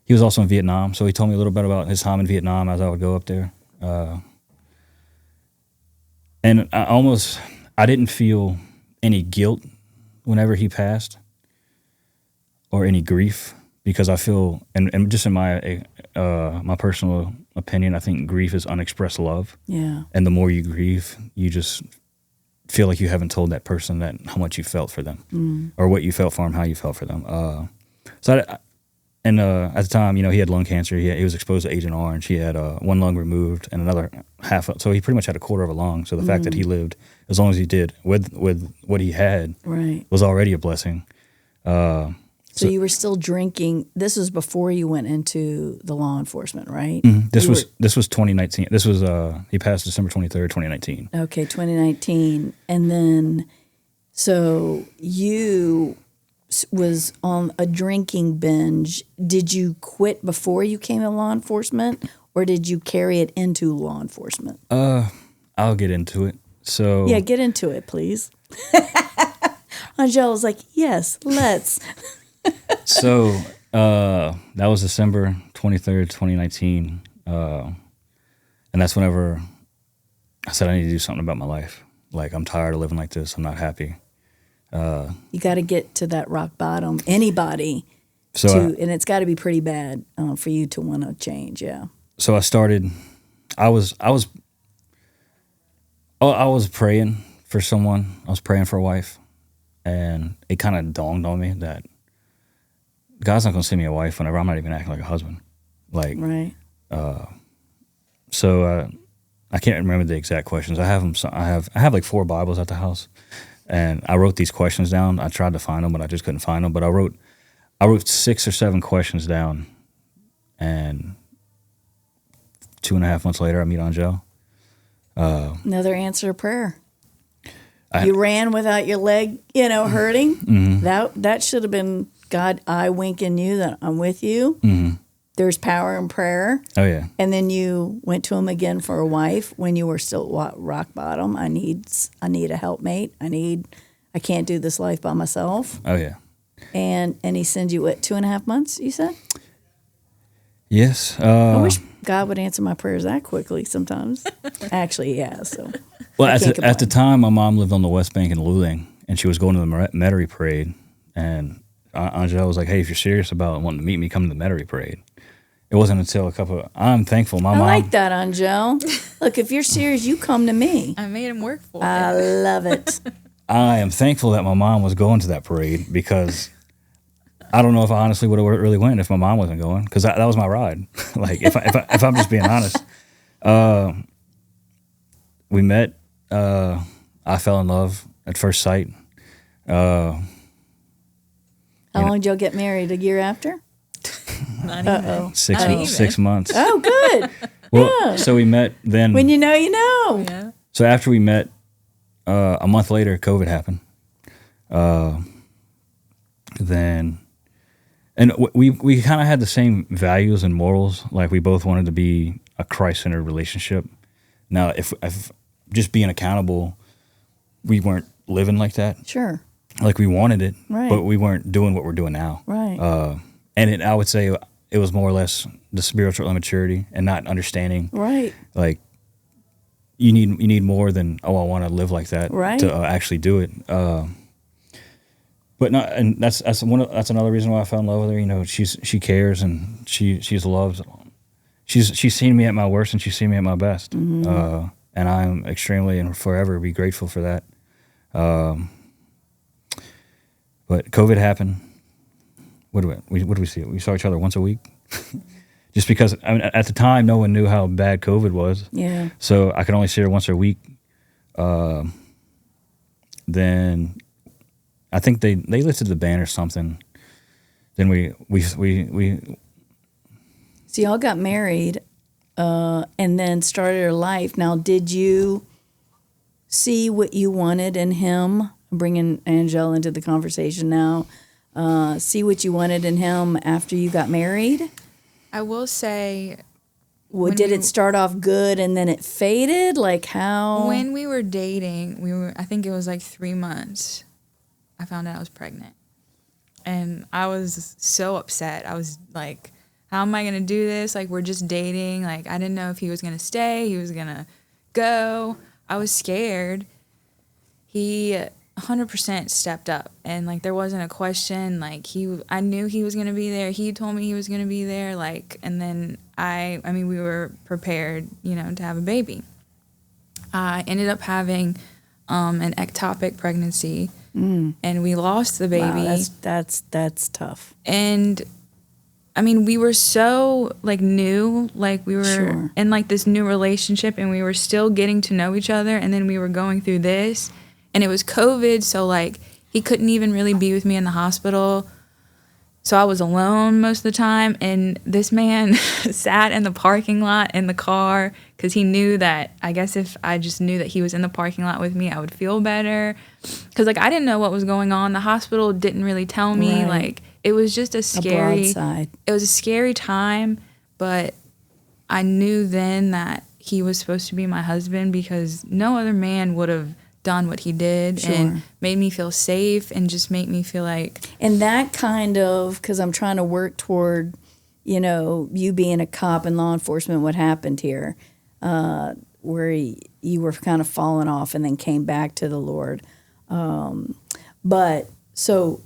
He was also in Vietnam, so he told me a little bit about his time in Vietnam as I would go up there. And I didn't feel any guilt whenever he passed, or any grief, because I feel, and just in my personal opinion, I think grief is unexpressed love. Yeah. And the more you grieve, you just feel like you haven't told that person how much you felt for them, or what you felt for them, how you felt for them. At the time, he had lung cancer. He was exposed to Agent Orange. He had one lung removed and another half. So he pretty much had a quarter of a lung. So the fact that he lived as long as he did with what he had was already a blessing. So you were still drinking. This was before you went into the law enforcement, right? This was 2019. This was he passed December 23rd, 2019. Okay, 2019. And then, so you was on a drinking binge. Did you quit before you came to law enforcement, or did you carry it into law enforcement? I'll get into it. So Yeah, get into it, please. Angela's like, yes, let's. So that was December 23rd, 2019. And that's whenever I said I need to do something about my life. Like, I'm tired of living like this. I'm not happy. You got to get to that rock bottom. Anybody. And it's got to be pretty bad for you to want to change, yeah. So I started, I was praying for someone. I was praying for a wife. And it kind of dawned on me that God's not going to send me a wife whenever I'm not even acting like a husband. Like, right. So I can't remember the exact questions. I have them. I have like 4 Bibles at the house, and I wrote these questions down. I tried to find them, but I just couldn't find them. But I wrote 6 or 7 questions down, and 2.5 months later, I meet Angel. Another answer to prayer. You ran without your leg, hurting. Mm-hmm. That should have been God eye winking you that I'm with you. Mm-hmm. There's power in prayer. Oh yeah. And then you went to him again for a wife when you were still at rock bottom. I need a helpmate. I can't do this life by myself. Oh yeah. And he sends you what, 2.5 months? You said. Yes. I wish God would answer my prayers that quickly sometimes. Actually, yeah. So. Well, at the time, my mom lived on the West Bank in Luling, and she was going to the Metairie Parade. And Angela was like, "Hey, if you're serious about wanting to meet me, come to the Metairie Parade." It wasn't until I'm thankful. I like that, Angel. Look, if you're serious, you come to me. I made him work for it. I love it. I am thankful that my mom was going to that parade, because I don't know if I honestly would have really went if my mom wasn't going, because that was my ride. Like, if I'm just being honest, we met. I fell in love at first sight. How long did y'all get married? A year after? Not even. 6 months. Oh, good. Well, yeah. So we met then. When you know, you know. Yeah. So after we met, a month later, COVID happened. We kind of had the same values and morals. Like, we both wanted to be a Christ-centered relationship. Now, if just being accountable, we weren't living like that. Sure. Like, we wanted it, right. But we weren't doing what we're doing now. Right. I would say it was more or less the spiritual immaturity and not understanding. Right. Like, you need more than, I want to live like that, right. to actually do it. But not, and that's another reason why I fell in love with her. She cares, and she's loved. She's seen me at my worst, and she's seen me at my best. Mm-hmm. And I'm extremely and forever be grateful for that. But COVID happened. What do we see? We saw each other once a week. Just because, at the time, no one knew how bad COVID was. Yeah. So I could only see her once a week. Then I think they lifted the ban or something. Then we So y'all got married, and then started your life. Now, did you see what you wanted in him? I'm bringing Angel into the conversation now. See what you wanted in him after you got married? I will say... Did it start off good and then it faded? Like, how? When we were dating, I think it was like 3 months, I found out I was pregnant. And I was so upset. I was like, how am I going to do this? Like, we're just dating. Like, I didn't know if he was going to stay, he was going to go. I was scared. He 100% stepped up, and like, there wasn't a question. Like, I knew he was going to be there. He told me he was going to be there. Like, and then I mean, we were prepared, to have a baby. I ended up having an ectopic pregnancy, and we lost the baby. Wow, that's tough. And I mean, we were so like new, like we were in like this new relationship, and we were still getting to know each other, and then we were going through this, and it was COVID, so like he couldn't even really be with me in the hospital. So I was alone most of the time, and this man sat in the parking lot in the car because he knew that, I guess if I just knew that he was in the parking lot with me, I would feel better. Because, like, I didn't know what was going on. The hospital didn't really tell me. Right. Like, it was just a broadside. it was a scary time, but I knew then that he was supposed to be my husband because no other man would have done what he did and made me feel safe and just make me feel like. And that kind of, because I'm trying to work toward, you being a cop in law enforcement, what happened here, where you were kind of falling off and then came back to the Lord. But so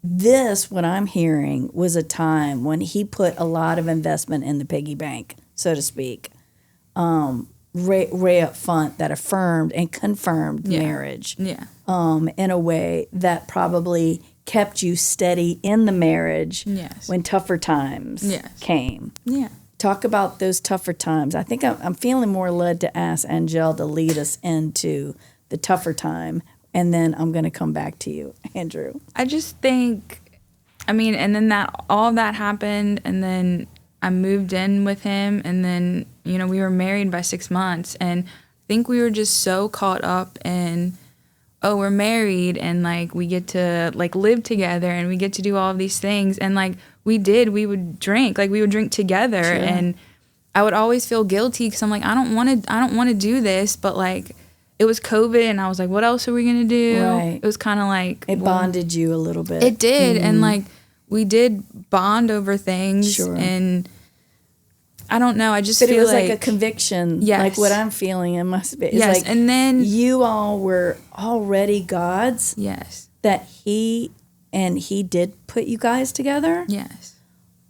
this, what I'm hearing, was a time when he put a lot of investment in the piggy bank, so to speak. Way up front that affirmed and confirmed marriage in a way that probably kept you steady in the marriage when tougher times came. Yeah. Talk about those tougher times. I think I'm feeling more led to ask Angel to lead us into the tougher time, and then I'm going to come back to you, Andrew. I just think, and then all of that happened, and then I moved in with him, and then, we were married by 6 months, and I think we were just so caught up in, oh, we're married, and, like, we get to, like, live together, and we get to do all of these things, and, like, we would drink together, and I would always feel guilty, because I'm like, I don't want to do this, but, like, it was COVID, and I was like, what else are we going to do? Right. It was kind of like... It bonded you a little bit. It did, and, like, we did bond over things, and... I don't know. I just feel like... But it was like a conviction. Yes. Like what I'm feeling. It must be. It's yes. Like and then... You all were already God's. Yes. That he did put you guys together. Yes.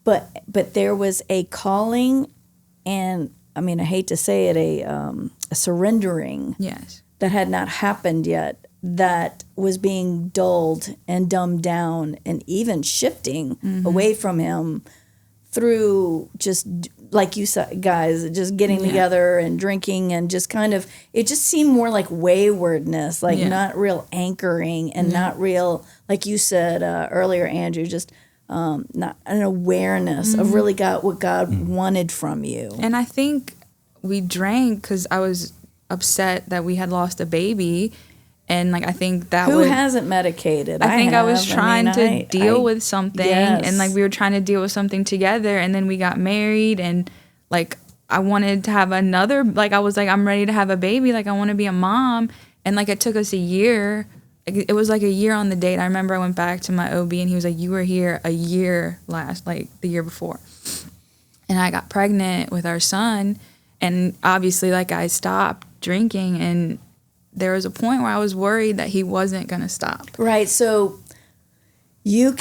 But there was a calling and, I hate to say it, a surrendering. Yes. That had not happened yet. That was being dulled and dumbed down and even shifting away from him through just... like you said, guys, just getting together and drinking and just kind of, it just seemed more like waywardness, like not real anchoring and not real, like you said earlier, Andrew, just not an awareness of really what God wanted from you. And I think we drank because I was upset that we had lost a baby. And, like, I think that Who hasn't medicated? I was trying to deal with something. Yes. And, like, we were trying to deal with something together. And then we got married. And, like, I wanted to have another. Like, I was like, I'm ready to have a baby. Like, I want to be a mom. And, like, it took us a year. It was, like, a year on the date. I remember I went back to my OB. And he was like, you were here a year the year before. And I got pregnant with our son. And, obviously, like, I stopped drinking. And there was a point where I was worried that he wasn't going to stop. Right. So you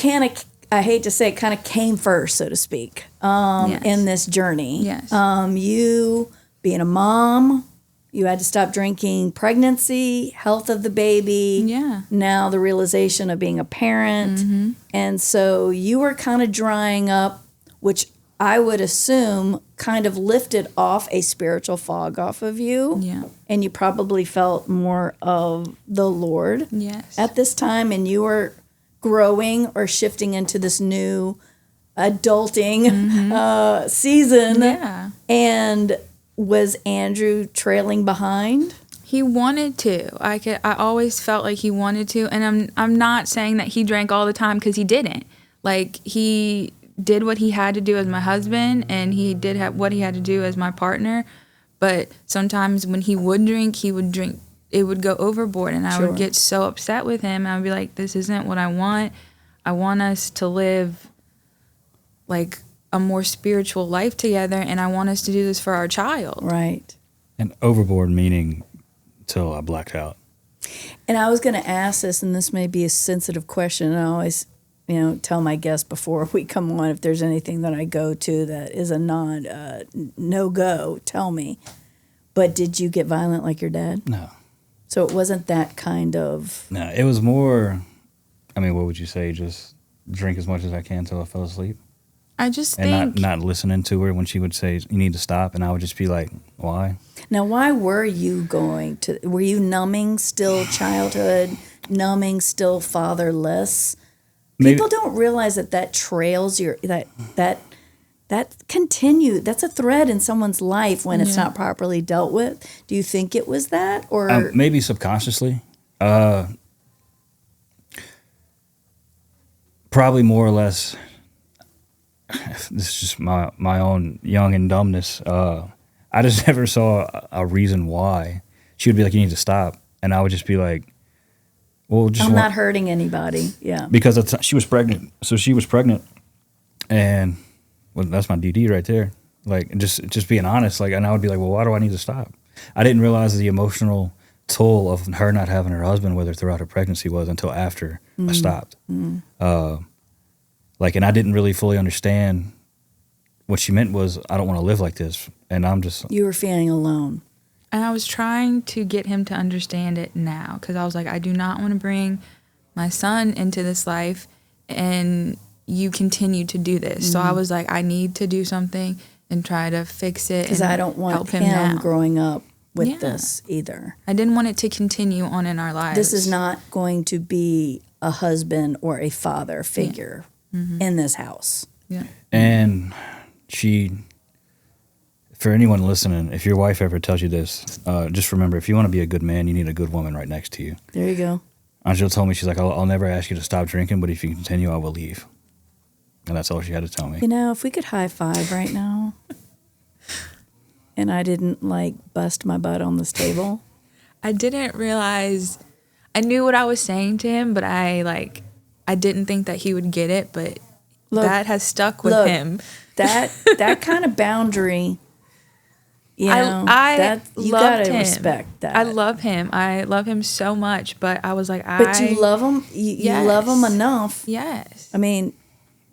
I hate to say it, kind of came first, so to speak, in this journey. Yes. You being a mom, you had to stop drinking, pregnancy, health of the baby. Yeah. Now the realization of being a parent. Mm-hmm. And so you were kind of drying up, which I would assume kind of lifted off a spiritual fog off of you. Yeah. And you probably felt more of the Lord at this time. And you were growing or shifting into this new adulting season. Yeah. And was Andrew trailing behind? He wanted to. I always felt like he wanted to. And I'm not saying that he drank all the time because he didn't. Like, he did what he had to do as my husband, and he did what he had to do as my partner. But sometimes when he would drink, it would go overboard, and I would get so upset with him. I would be like, this isn't what I want. I want us to live like a more spiritual life together, and I want us to do this for our child. Right. And overboard meaning till I blacked out. And I was going to ask this, and this may be a sensitive question. I always tell my guests before we come on, if there's anything that I go to that is a no-go, tell me. But did you get violent like your dad? No. So it wasn't that kind of... No, it was more, what would you say, just drink as much as I can until I fell asleep? I just think... And not listening to her when she would say, you need to stop, and I would just be like, why? Now, why were you were you numbing still childhood, numbing still fatherless? People don't realize that trails your that continue. That's a thread in someone's life when it's not properly dealt with. Do you think it was that, or maybe subconsciously? Probably more or less. This is just my own young and dumbness. I just never saw a reason why. She would be like, "You need to stop," and I would just be like, "Well, I'm not hurting anybody." Yeah, because she was pregnant. So she was pregnant, and well, that's my DD right there. Like just being honest. Like, and I would be like, "Well, why do I need to stop?" I didn't realize the emotional toll of her not having her husband with her throughout her pregnancy was until after I stopped. Like, and I didn't really fully understand what she meant was, I don't want to live like this. And I'm just... You were feeling alone. And I was trying to get him to understand it now, because I was like, I do not want to bring my son into this life and you continue to do this. So I was like, I need to do something and try to fix it. Because I don't want him growing up with this either. I didn't want it to continue on in our lives. This is not going to be a husband or a father figure in this house. Yeah. And for anyone listening, if your wife ever tells you this, just remember, if you want to be a good man, you need a good woman right next to you. There you go. Angela told me, she's like, I'll never ask you to stop drinking, but if you continue, I will leave. And that's all she had to tell me. You know, if we could high five right now and I didn't, like, bust my butt on this table. I didn't realize, I knew what I was saying to him, but I didn't think that he would get it, but that has stuck with him. That kind of boundary, you know, you gotta respect that. I love him. I love him so much, but I was like, But you love him. You love him enough. Yes. I mean,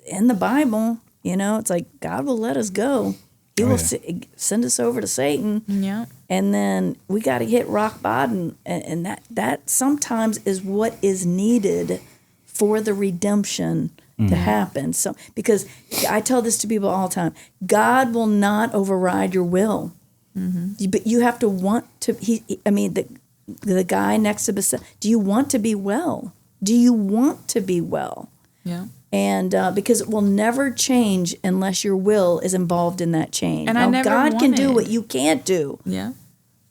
in the Bible, you know, it's like God will let us go. He will send us over to Satan. Yeah. And then we got to hit rock bottom, and that sometimes is what is needed for the redemption to happen. So, because I tell this to people all the time, God will not override your will, but you have to want to. The guy next to Basil, do you want to be well? Do you want to be well? Yeah. And because it will never change unless your will is involved in that change. And now, God can do what you can't do. Yeah.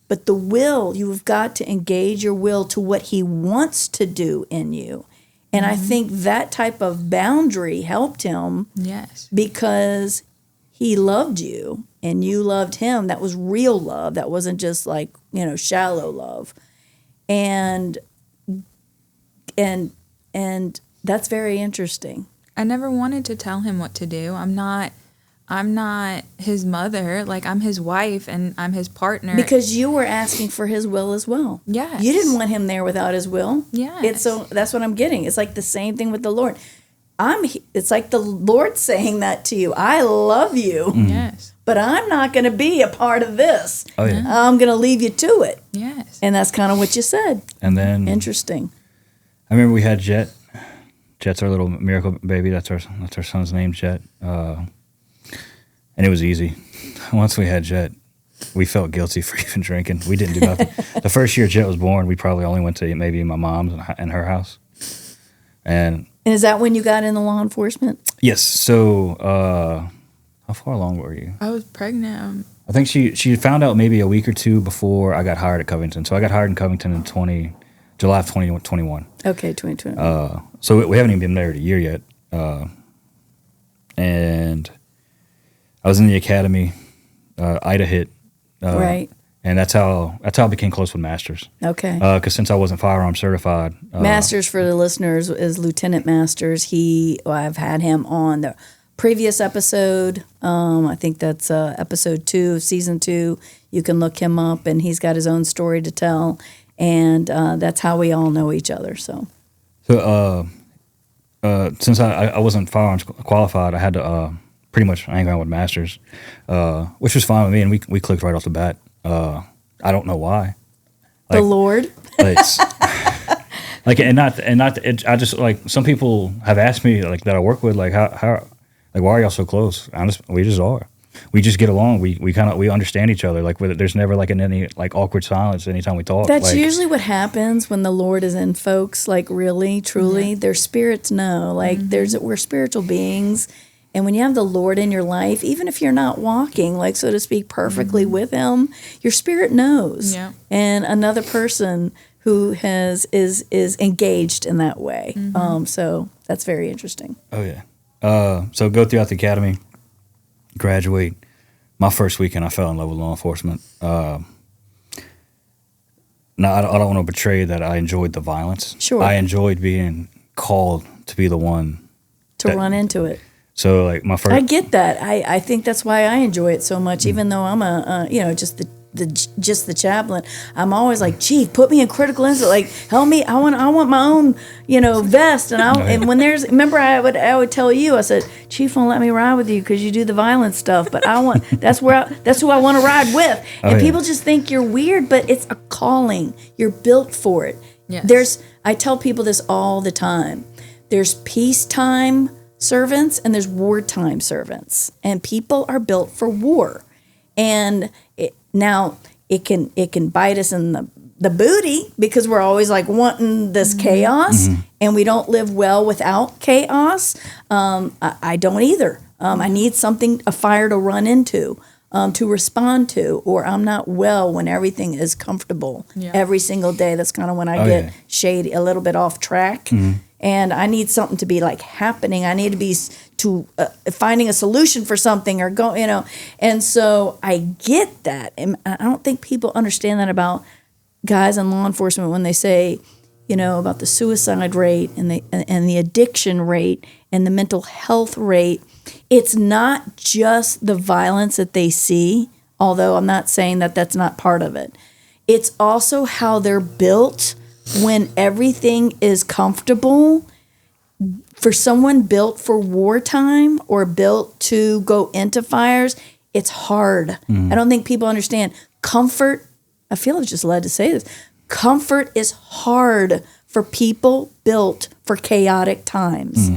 But the will, you have got to engage your will to what he wants to do in you. And I think that type of boundary helped him. Yes. Because he loved you and you loved him. That was real love. That wasn't just like, you know, shallow love. And that's very interesting. I never wanted to tell him what to do. I'm not his mother. Like, I'm his wife and I'm his partner. Because you were asking for his will as well. Yes. You didn't want him there without his will. Yes. So that's what I'm getting. It's like the same thing with the Lord. It's like the Lord saying that to you. I love you. Yes. But I'm not going to be a part of this. Oh, yeah. I'm going to leave you to it. Yes. And that's kind of what you said. And then... Interesting. I remember we had Jet. Jet's our little miracle baby. That's our son's name, Jet. And it was easy. Once we had Jet, we felt guilty for even drinking. We didn't do nothing. The first year Jet was born, we probably only went to maybe my mom's and her house. And is that when you got into law enforcement? Yes. So how far along were you? I was pregnant. I think she found out maybe a week or two before I got hired at Covington. So I got hired in Covington in July of 2021. Okay, 2021. So we haven't even been married a year yet. And I was in the academy. Ida hit. Right. And that's how I became close with Masters. Okay. Because since I wasn't firearm certified. Masters, for the listeners, is Lieutenant Masters. I've had him on the previous episode. I think that's episode 2 of season 2. You can look him up, and he's got his own story to tell. And that's how we all know each other. So since I wasn't firearms qualified, I had to pretty much hang around with Masters, which was fine with me, and we clicked right off the bat. I don't know why. The Lord. It's, I just like, some people have asked me like that I work with, like how like why are y'all so close? We just are. we just get along. We understand each other. Like there's never like any like awkward silence anytime we talk. That's like, usually what happens when the Lord is in folks. Like really, truly, their spirits know. Like we're spiritual beings, and when you have the Lord in your life, even if you're not walking, like so to speak, perfectly with Him, your spirit knows. Yeah. And another person who is engaged in that way. So that's very interesting. Oh yeah. So go throughout the academy, graduate. My first weekend, I fell in love with law enforcement. Now, I don't want to betray that I enjoyed the violence. Sure. I enjoyed being called to be the one To run into it. So like my first, I get that. I think that's why I enjoy it so much, even though I'm just the chaplain. I'm always like, Chief, put me in critical incident. Like, help me. I want my own, vest. And and when remember, I would tell you, I said, Chief won't let me ride with you because you do the violent stuff. But that's who I want to ride with. And people just think you're weird, but it's a calling. You're built for it. Yes. I tell people this all the time. There's peacetime servants and there's wartime servants, and people are built for war. And now it can bite us in the booty because we're always like wanting this chaos, and we don't live well without chaos. I don't either. I need a fire to run into, to respond to, or I'm not well when everything is comfortable every single day. That's kind of when I get shady, a little bit off track. And I need something to be like happening. I need to be finding a solution for something or go, And so I get that. And I don't think people understand that about guys in law enforcement when they say, about the suicide rate and the addiction rate and the mental health rate. It's not just the violence that they see, although I'm not saying that that's not part of it. It's also how they're built when everything is comfortable. For someone built for wartime or built to go into fires, it's hard. I don't think people understand. Comfort, I feel I'm just led to say this. Comfort is hard for people built for chaotic times.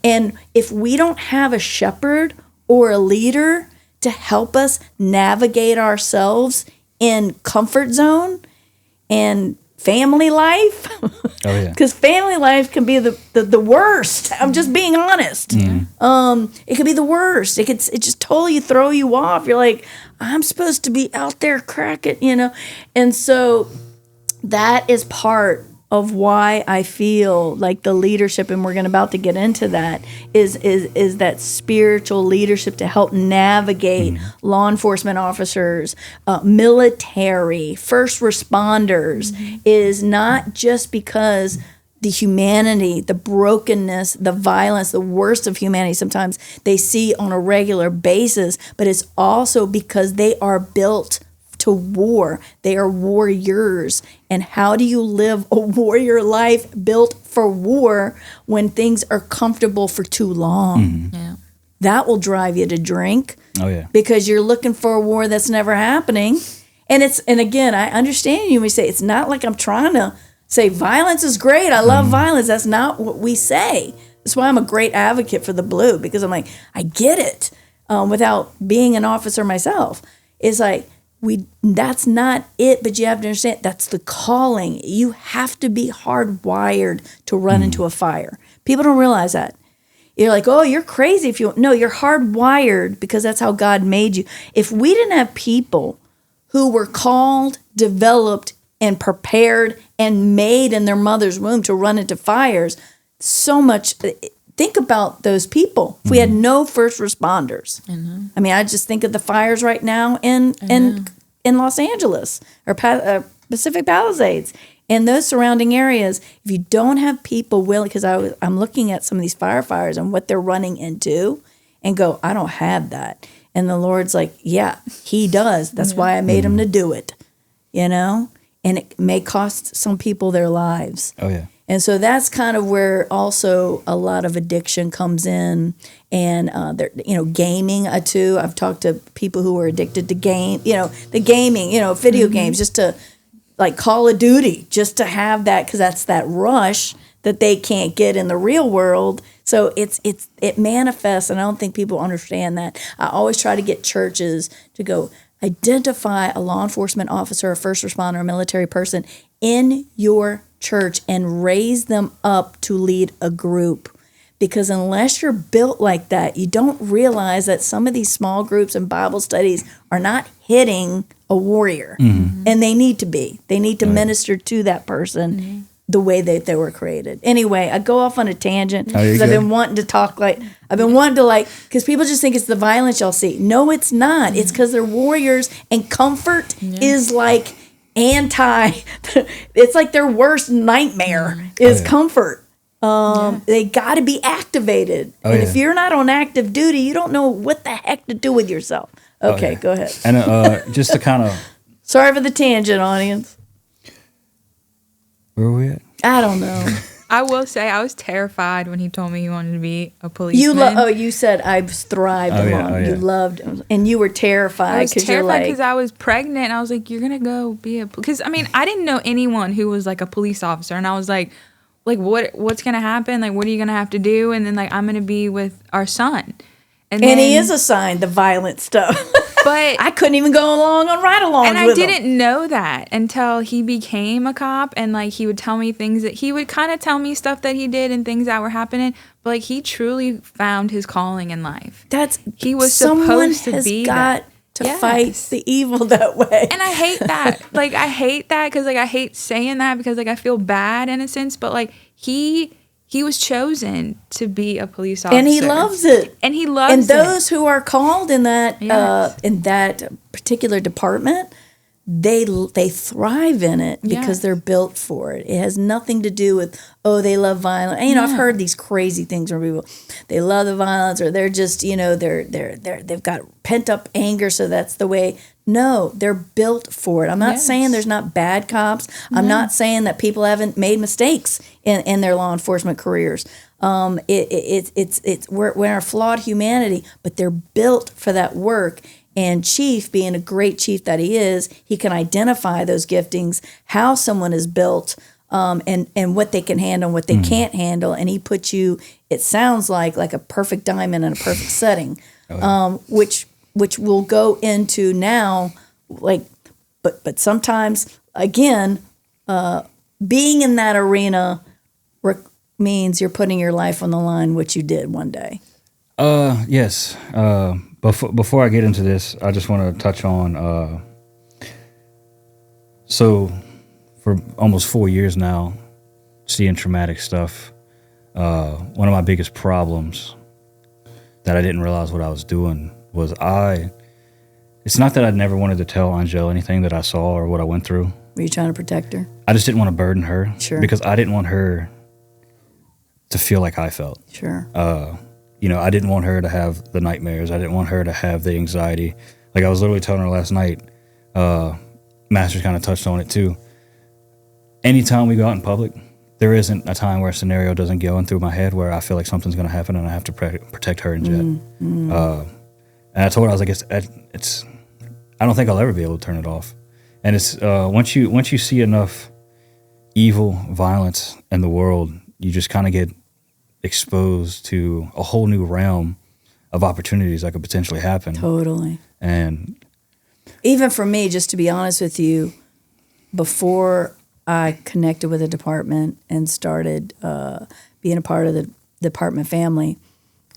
And if we don't have a shepherd or a leader to help us navigate ourselves in comfort zone and family life, because family life can be the worst. I'm just being honest. It could be the worst. It just totally throw you off. You're like, I'm supposed to be out there cracking, and so that is part of why I feel like the leadership, and we're about to get into that, is that spiritual leadership to help navigate law enforcement officers, military, first responders, is not just because the humanity, the brokenness, the violence, the worst of humanity sometimes they see on a regular basis, but it's also because they are built to war. They are warriors. And how do you live a warrior life built for war when things are comfortable for too long? That will drive you to drink. Because you're looking for a war that's never happening. And again, I understand you when you say it's not like I'm trying to say violence is great. I love violence. That's not what we say. That's why I'm a great advocate for the blue, because I'm like, I get it without being an officer myself. It's like, that's not it, but you have to understand that's the calling. You have to be hardwired to run into a fire. People don't realize that. You're like, oh, you're crazy if you... No, you're hardwired because that's how God made you. If we didn't have people who were called, developed, and prepared and made in their mother's womb to run into fires, so much... Think about those people. If we had no first responders, I mean, I just think of the fires right now in Los Angeles or Pacific Palisades and those surrounding areas. If you don't have people willing, because I'm looking at some of these firefighters and what they're running into, and go, I don't have that. And the Lord's like, yeah, He does. That's why I made Him to do it. And it may cost some people their lives. And so that's kind of where also a lot of addiction comes in, and gaming too. I've talked to people who are addicted to the gaming, video games, just to like Call of Duty, just to have that, because that's that rush that they can't get in the real world. So it manifests, and I don't think people understand that. I always try to get churches to go identify a law enforcement officer, a first responder, a military person in your church and raise them up to lead a group. Because unless you're built like that, you don't realize that some of these small groups and Bible studies are not hitting a warrior. And they need to be. They need to minister to that person the way that they were created. Anyway, I go off on a tangent because I've been wanting to talk because people just think it's the violence y'all see. No, it's not. It's because they're warriors, and comfort is like it's like their worst nightmare is comfort. They got to be activated. And if you're not on active duty, you don't know what the heck to do with yourself. Okay, go ahead. And just to kind of... Sorry for the tangent, audience. Where were we at? I don't know. I will say I was terrified when he told me he wanted to be a policeman. You said I thrived along. You loved, and you were terrified. I was terrified because I was pregnant. And I was like, "You're gonna go be a..." Because I mean, I didn't know anyone who was like a police officer, and I was like, what's gonna happen? Like, what are you gonna have to do? And then like, I'm gonna be with our son, and he is assigned the violent stuff. But I couldn't even go along on ride-alongs and with I didn't know that until he became a cop, and like he would tell me things that he would kind of tell me stuff that he did and things that were happening. But like he truly found his calling in life. He was supposed to be that. To fight the evil that way. And I hate that. Like I hate that because like I hate saying that because like I feel bad in a sense. But like he was chosen to be a police officer, and he loves it. And he loves it. And those who are called in that particular department, they thrive in it because they're built for it. It has nothing to do with they love violence. And, I've heard these crazy things where people they love the violence, or they're just they've got pent up anger, so that's the way. No, they're built for it. I'm not saying there's not bad cops. I'm not saying that people haven't made mistakes in their law enforcement careers. We're in our flawed humanity, but they're built for that work. And Chief, being a great chief that he is, he can identify those giftings, how someone is built, and what they can handle and what they can't handle. And he puts you, it sounds like a perfect diamond in a perfect setting, which we'll go into now. But sometimes, again, being in that arena means you're putting your life on the line, which you did one day. Yes. Before I get into this, I just want to touch on, so for almost 4 years now, seeing traumatic stuff, one of my biggest problems that I didn't realize what I was doing was it's not that I never wanted to tell Angel anything that I saw or what I went through. Were you trying to protect her? I just didn't want to burden her. Sure. Because I didn't want her to feel like I felt. Sure. I didn't want her to have the nightmares. I didn't want her to have the anxiety. Like I was literally telling her last night, Masters kind of touched on it too. Anytime we go out in public, there isn't a time where a scenario doesn't go in through my head where I feel like something's going to happen and I have to protect her and Jet. And I told her, I was like, it's I don't think I'll ever be able to turn it off. And it's once you see enough evil, violence in the world, you just kind of get exposed to a whole new realm of opportunities that could potentially happen. Totally. And even for me, just to be honest with you, before I connected with the department and started being a part of the department family,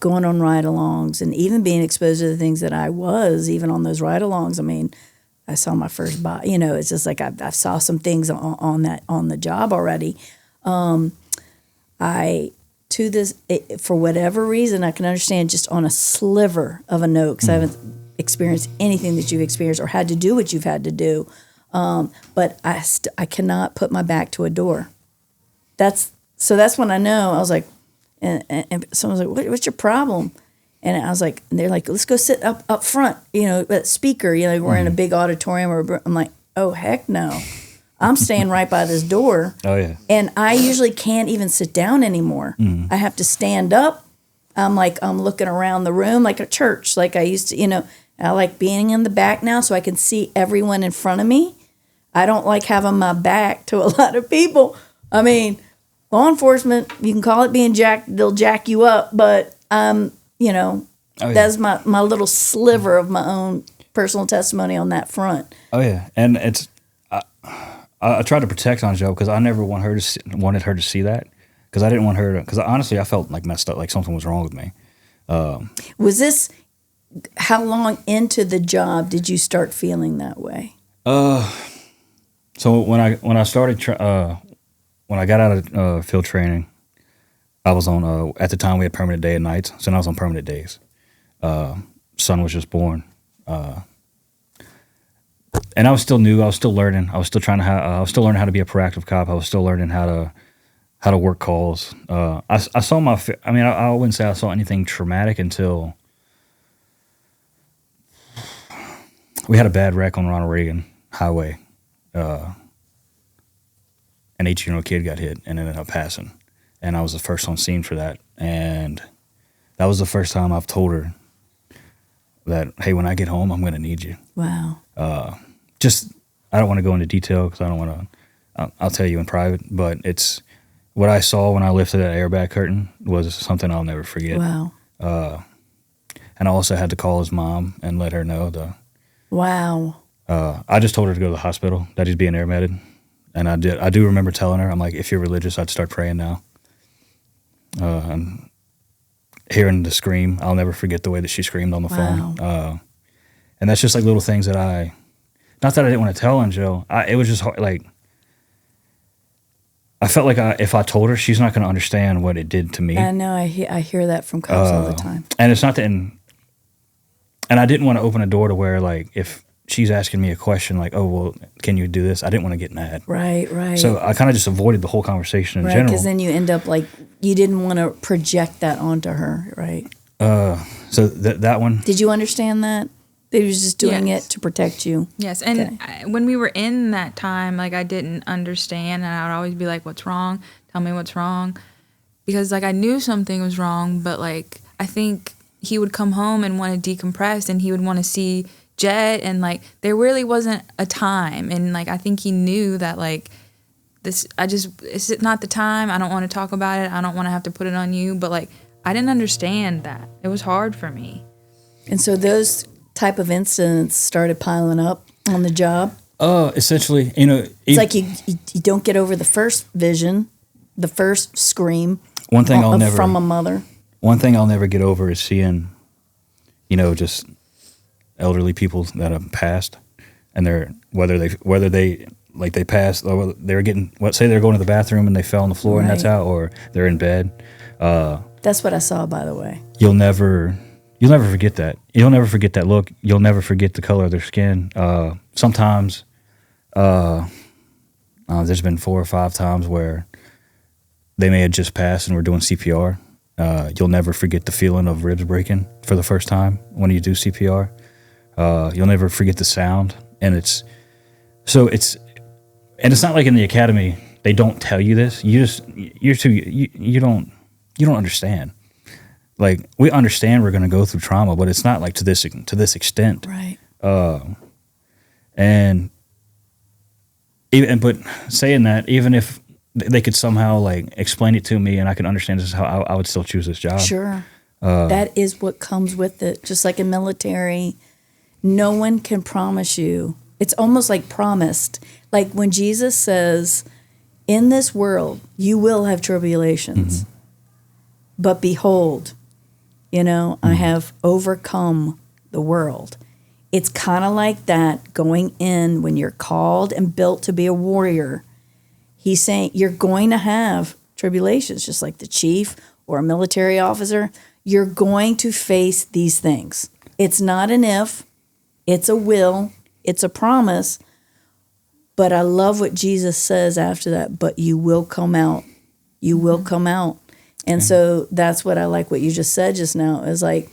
going on ride-alongs and even being exposed to the things that I was, even on those ride-alongs. I mean, I saw my first body. It's just like I saw some things on the job already. For whatever reason, I can understand just on a sliver of a note, because I haven't experienced anything that you've experienced or had to do what you've had to do. But I cannot put my back to a door. That's when I know. I was like, and someone was like, "What's your problem?" And I was like, and they're like, "Let's go sit up front." That speaker. We're in a big auditorium. I'm like, "Oh heck no." I'm staying right by this door. Oh, yeah. And I usually can't even sit down anymore. I have to stand up. I'm looking around the room like a church, like I used to, I like being in the back now so I can see everyone in front of me. I don't like having my back to a lot of people. I mean, law enforcement, you can call it being jacked, they'll jack you up, but that's my little sliver of my own personal testimony on that front. Oh yeah, and it's I tried to protect Anjo because I never wanted her to see that, because I didn't want her to, because honestly I felt like messed up, like something was wrong with me. Was this, how long into the job did you start feeling that way? So when I started when I got out of field training, I was on at the time we had permanent day and nights, so I was on permanent days. Son was just born, and I was still new. I was still learning. I was still I was still learning how to be a proactive cop. I was still learning how to work calls. I saw I wouldn't say I saw anything traumatic until we had a bad wreck on Ronald Reagan Highway. An 18-year-old kid got hit and ended up passing, and I was the first on scene for that. And that was the first time I've told her that, hey, when I get home, I'm going to need you. Wow. I don't want to go into detail because I don't want to. I'll tell you in private, but it's what I saw when I lifted that airbag curtain was something I'll never forget. Wow. And I also had to call his mom and let her know Wow. I just told her to go to the hospital, that he's being air meded. And I did. I do remember telling her, I'm like, if you're religious, I'd start praying now. And hearing the scream, I'll never forget the way that she screamed on the phone. And that's just like little things that not that I didn't want to tell Anjo, it was just hard, like, I felt like if I told her, she's not going to understand what it did to me. I know, I hear that from cops all the time. And it's not that, and I didn't want to open a door to where, like, if she's asking me a question like, oh, well, can you do this? I didn't want to get mad. Right. So I kind of just avoided the whole conversation in general. Because then you end up like, you didn't want to project that onto her, right? So that one. Did you understand that? They was just doing it to protect you. Yes, and when we were in that time, like, I didn't understand, and I would always be like, what's wrong? Tell me what's wrong. Because, like, I knew something was wrong, but, like, I think he would come home and want to decompress, and he would want to see Jet, and, like, there really wasn't a time, and, like, I think he knew that, like, it's not the time, I don't want to talk about it, I don't want to have to put it on you, but, like, I didn't understand that. It was hard for me. And so those type of incidents started piling up on the job? Essentially, it's like you don't get over the first vision, the first scream. One thing from a mother. One thing I'll never get over is seeing, just elderly people that have passed, and whether they passed, or they're say they're going to the bathroom and they fell on the floor and that's out, or they're in bed. That's what I saw, by the way. You'll never forget that. You'll never forget that look. You'll never forget the color of their skin. Sometimes, there's been 4 or 5 times where they may have just passed and we're doing CPR. You'll never forget the feeling of ribs breaking for the first time when you do CPR. You'll never forget the sound. And it's not like in the academy, they don't tell you this. You don't understand. Like, we understand we're going to go through trauma, but it's not like to this extent. Right. But saying that, even if they could somehow like explain it to me and I can understand this is how I would still choose this job. Sure. That is what comes with it. Just like in military, no one can promise you. It's almost like promised. Like when Jesus says, in this world, you will have tribulations. But behold, I have overcome the world. It's kind of like that going in when you're called and built to be a warrior. He's saying you're going to have tribulations, just like the chief or a military officer. You're going to face these things. It's not an if, it's a will, it's a promise. But I love what Jesus says after that, but you will come out. You will come out. And so that's what I like what you just said just now, is like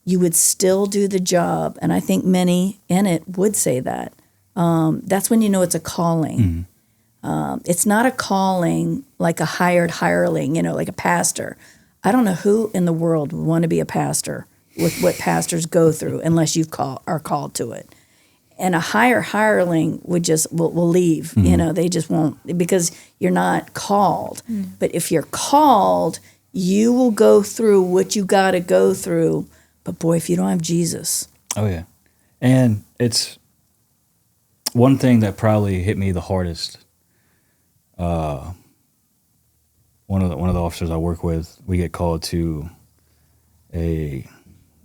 you would still do the job. And I think many in it would say that. That's when you know it's a calling. It's not a calling like a hired hireling, like a pastor. I don't know who in the world would want to be a pastor with what pastors go through unless you are called to it. And a hireling would just will leave. They just won't, because you're not called. But if you're called, you will go through what you got to go through. But boy, if you don't have Jesus. Oh yeah. And it's one thing that probably hit me the hardest. One of the officers I work with, we get called to a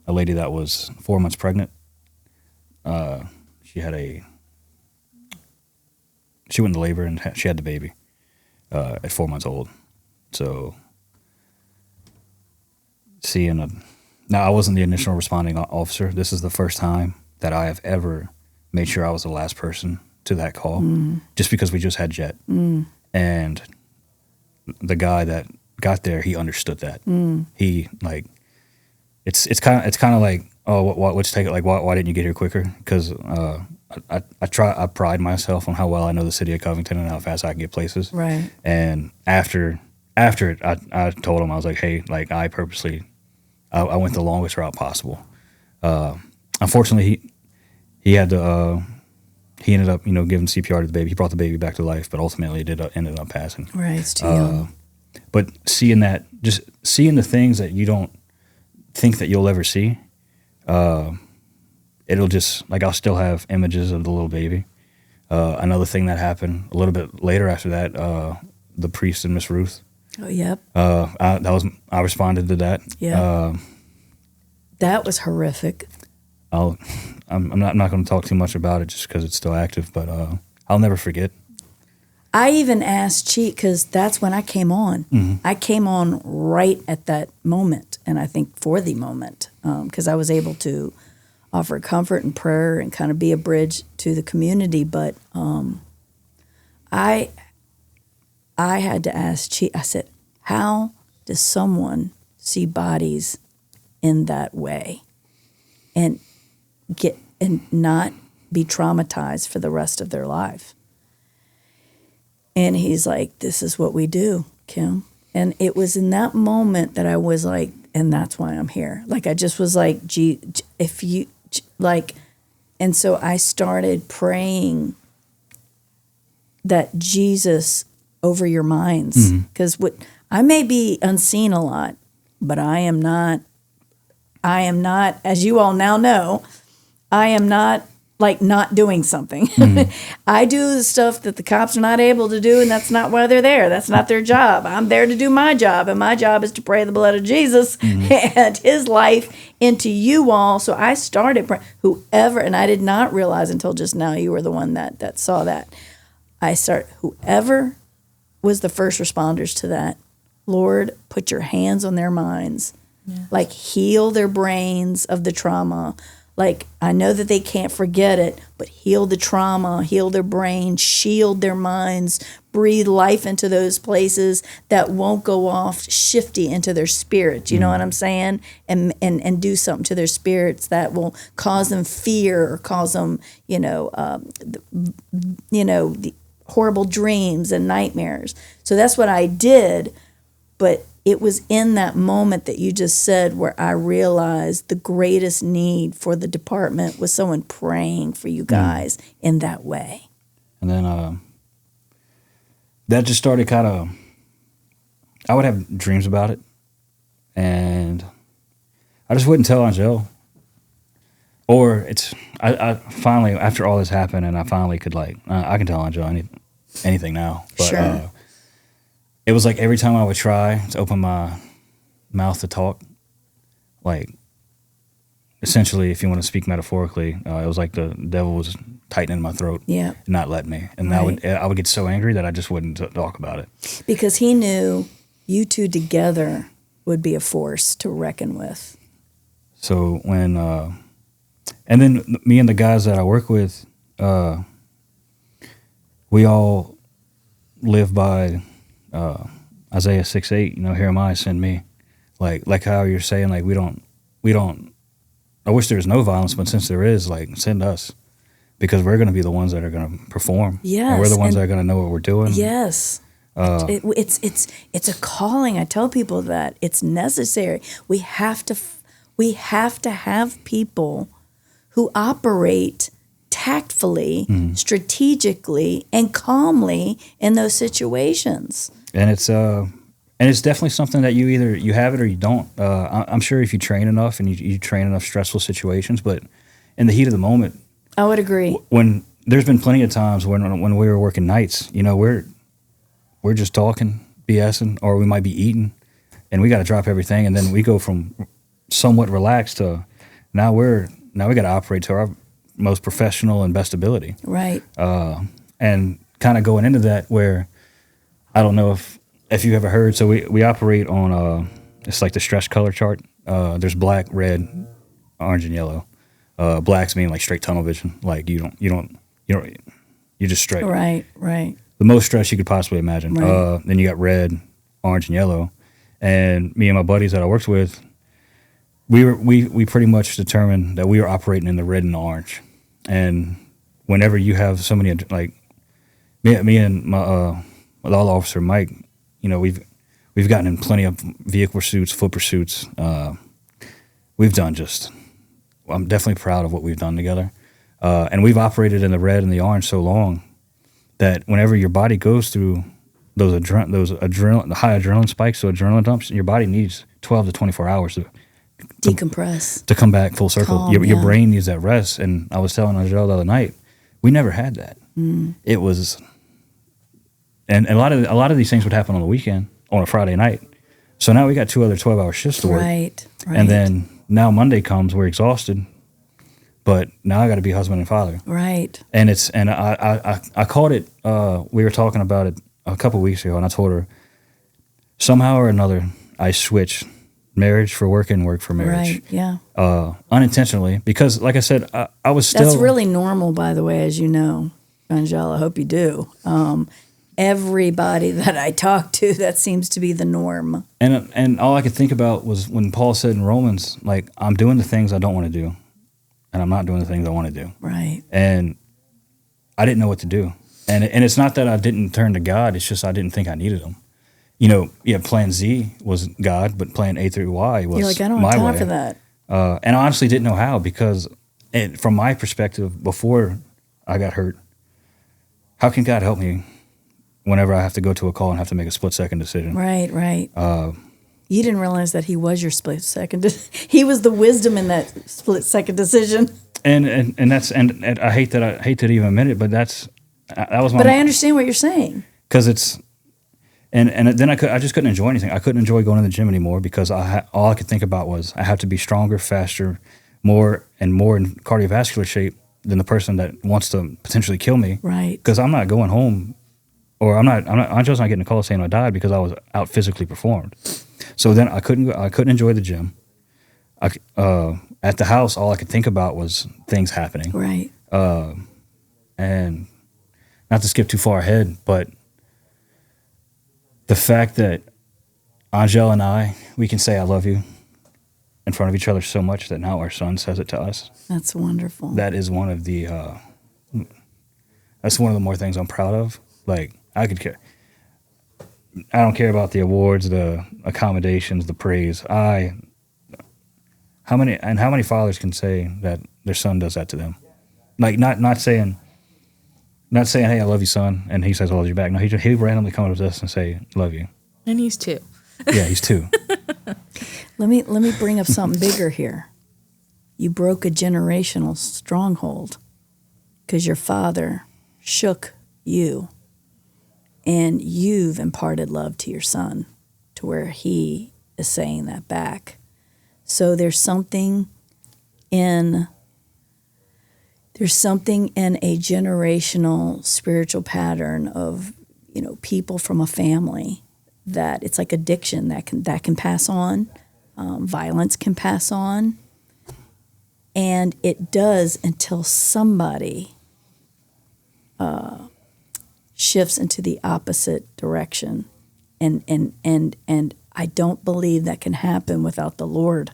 lady that was 4 months pregnant. She went into labor and she had the baby at 4 months old. So now I wasn't the initial responding officer. This is the first time that I have ever made sure I was the last person to that call, just because we just had jet. And the guy that got there, he understood that. He it's kind of like, oh, what's take it? Like, why didn't you get here quicker? Because I pride myself on how well I know the city of Covington and how fast I can get places. Right. And after it, I told him, I was like, hey, like I purposely, I went the longest route possible. Unfortunately, he had to. He ended up, giving CPR to the baby. He brought the baby back to life, but ultimately it ended up passing. Right, it's too young. But seeing the things that you don't think that you'll ever see, it'll just, like, I'll still have images of the little baby. Another thing that happened a little bit later after that, the priest and Miss Ruth. Oh, yep. I responded to that. Yeah. That was horrific. I'm not going to talk too much about it just because it's still active, but I'll never forget. I even asked Cheat, because that's when I came on. I came on right at that moment, and I think for the moment, because I was able to offer comfort and prayer and kind of be a bridge to the community. But I had to ask Cheat. I said, how does someone see bodies in that way and not be traumatized for the rest of their life? And he's like, this is what we do, Kim. And it was in that moment that I was like, and that's why I'm here. Like, I just was like, gee, if you, like, and so I started praying that Jesus over your minds. Because I may be unseen a lot, but I am not, as you all now know, I am not like not doing something. I do the stuff that the cops are not able to do, and that's not why they're there. That's not their job. I'm there to do my job, and my job is to pray the blood of Jesus and his life into you all. So I started praying. Whoever, and I did not realize until just now, you were the one that saw that. Whoever was the first responders to that, Lord, put your hands on their minds. Yeah. Like, heal their brains of the trauma. Like, I know that they can't forget it, but heal the trauma, heal their brain, shield their minds, breathe life into those places that won't go off shifty into their spirits. You know what I'm saying? And do something to their spirits that will cause them fear or cause them, the horrible dreams and nightmares. So that's what I did. But it was in that moment that you just said where I realized the greatest need for the department was someone praying for you guys in that way. And then that just started kind of, I would have dreams about it. And I just wouldn't tell Angel. Or I finally, after all this happened, and I finally could, like, I can tell Angel anything now. But, sure. It was like every time I would try to open my mouth to talk, like, essentially, if you want to speak metaphorically, it was like the devil was tightening my throat, and not letting me. And right. I would get so angry that I just wouldn't talk about it. Because he knew you two together would be a force to reckon with. So when, and then me and the guys that I work with, we all live by Isaiah 6:8, here am I, send me. Like how you're saying, like, we don't, I wish there was no violence, but since there is, like, send us. Because we're going to be the ones that are going to perform. Yes. And we're the ones that are going to know what we're doing. Yes. It's a calling. I tell people that it's necessary. We have to have people who operate tactfully, strategically, and calmly in those situations. And it's definitely something that you have it or you don't. I'm sure if you train enough and you train enough stressful situations, but in the heat of the moment, I would agree. When there's been plenty of times when we were working nights, we're just talking, BSing, or we might be eating, and we got to drop everything, and then we go from somewhat relaxed to now we got to operate to our most professional and best ability. Right. And kind of going into that, where I don't know if you ever heard. So we operate on it's like the stress color chart. There's black, red, orange, and yellow. Blacks mean like straight tunnel vision. Like you're just straight. Right. Right. The most stress you could possibly imagine. Right. Then you got red, orange, and yellow. And me and my buddies that I worked with, we pretty much determined that we were operating in the red and the orange. And whenever you have so many, like me and my with all officer Mike, we've gotten in plenty of vehicle pursuits, foot pursuits. We've done I'm definitely proud of what we've done together. And we've operated in the red and the orange so long that whenever your body goes through those adrenaline, the high adrenaline spikes, so adrenaline dumps, your body needs 12 to 24 hours to decompress, to come back full circle. Calm, your brain needs that rest. And I was telling Angel the other night, we never had that. It was, and a lot of these things would happen on the weekend, on a Friday night. So now we got 2 other 12-hour shifts to work. Right. And then now Monday comes, we're exhausted, but now I got to be husband and father. Right. And I caught it. We were talking about it a couple of weeks ago, and I told her somehow or another I switched marriage for work and work for marriage. Right. Yeah. Unintentionally, because like I said, I was still. That's really normal, by the way, as you know, Angela. I hope you do. Everybody that I talk to, that seems to be the norm. And all I could think about was when Paul said in Romans, like, I'm doing the things I don't want to do, and I'm not doing the things I want to do. Right. And I didn't know what to do. And it's not that I didn't turn to God. It's just I didn't think I needed him. Plan Z was God, but plan A through Y was my way. You're like, I don't have time for that. And I honestly didn't know how, because from my perspective, before I got hurt, how can God help me whenever I have to go to a call and have to make a split-second decision? Right, right. You didn't realize that he was your split-second. He was the wisdom in that split-second decision. And I hate to even admit it, but that was my. But I understand what you're saying. Because it's, and then I just couldn't enjoy anything. I couldn't enjoy going to the gym anymore because all I could think about was I have to be stronger, faster, more in cardiovascular shape than the person that wants to potentially kill me. Right. Because I'm not going home, or I'm just not getting a call saying I died because I was out physically performed. So then I couldn't enjoy the gym. At the house, all I could think about was things happening. Right. And not to skip too far ahead, but the fact that Angel and we can say I love you in front of each other so much that now our son says it to us. That's wonderful. That is one of the more things I'm proud of. Like, I don't care about the awards, the accommodations, the praise. How many fathers can say that their son does that to them? Like, not saying, hey, I love you, son, and he says I love you back. No, he randomly comes up to us and say, love you. And he's 2. Yeah, he's 2. Let me bring up something bigger here. You broke a generational stronghold because your father shook you, and you've imparted love to your son to where he is saying that back. So there's something in a generational spiritual pattern of, people from a family that it's like addiction that can pass on. Violence can pass on. And it does until somebody shifts into the opposite direction. And I don't believe that can happen without the Lord.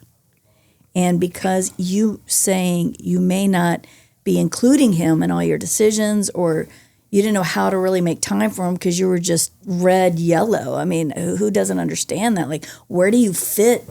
And because you saying you may not be including him in all your decisions, or you didn't know how to really make time for him because you were just red, yellow. I mean, who doesn't understand that? Like, where do you fit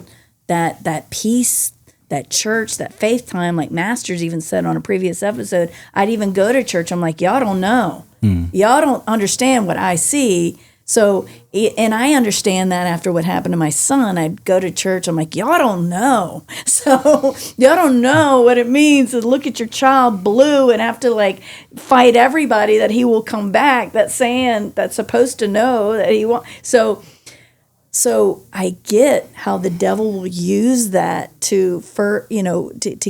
that piece that church, that faith time, like Masters even said on a previous episode, I'd even go to church. I'm like, y'all don't know. Y'all don't understand what I see. So, and I understand that after what happened to my son, I'd go to church. I'm like, y'all don't know. So y'all don't know what it means to look at your child blue and have to like fight everybody that he will come back. That's saying that's supposed to know that he won't. So I get how the devil will use that to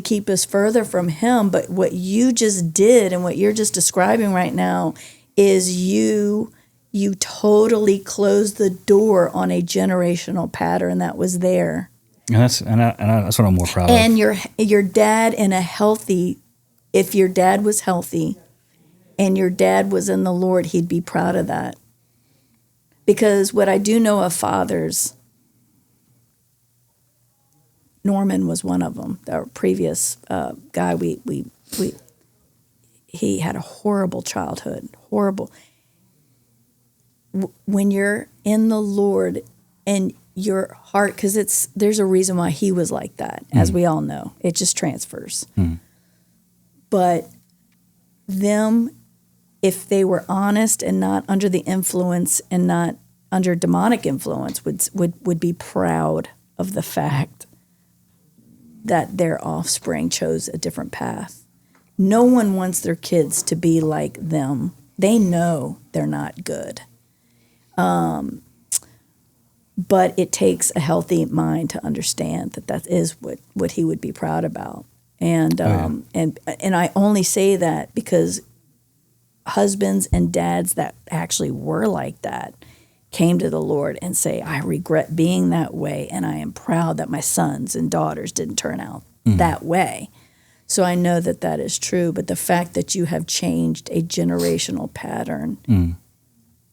keep us further from him. But what you just did and what you're just describing right now is you totally closed the door on a generational pattern that was there. And that's what I'm more proud of. And your dad if your dad was healthy and your dad was in the Lord, he'd be proud of that. Because what I do know of fathers, Norman was one of them. Our previous guy, he had a horrible childhood, horrible. When you're in the Lord and your heart, because there's a reason why he was like that, as we all know. It just transfers. But them, if they were honest and not under the influence and not under demonic influence, would be proud of the fact that their offspring chose a different path. No one wants their kids to be like them. They know they're not good. But it takes a healthy mind to understand that is what he would be proud about. And and I only say that because husbands and dads that actually were like that came to the Lord and say, I regret being that way, and I am proud that my sons and daughters didn't turn out that way. So I know that is true. But the fact that you have changed a generational pattern,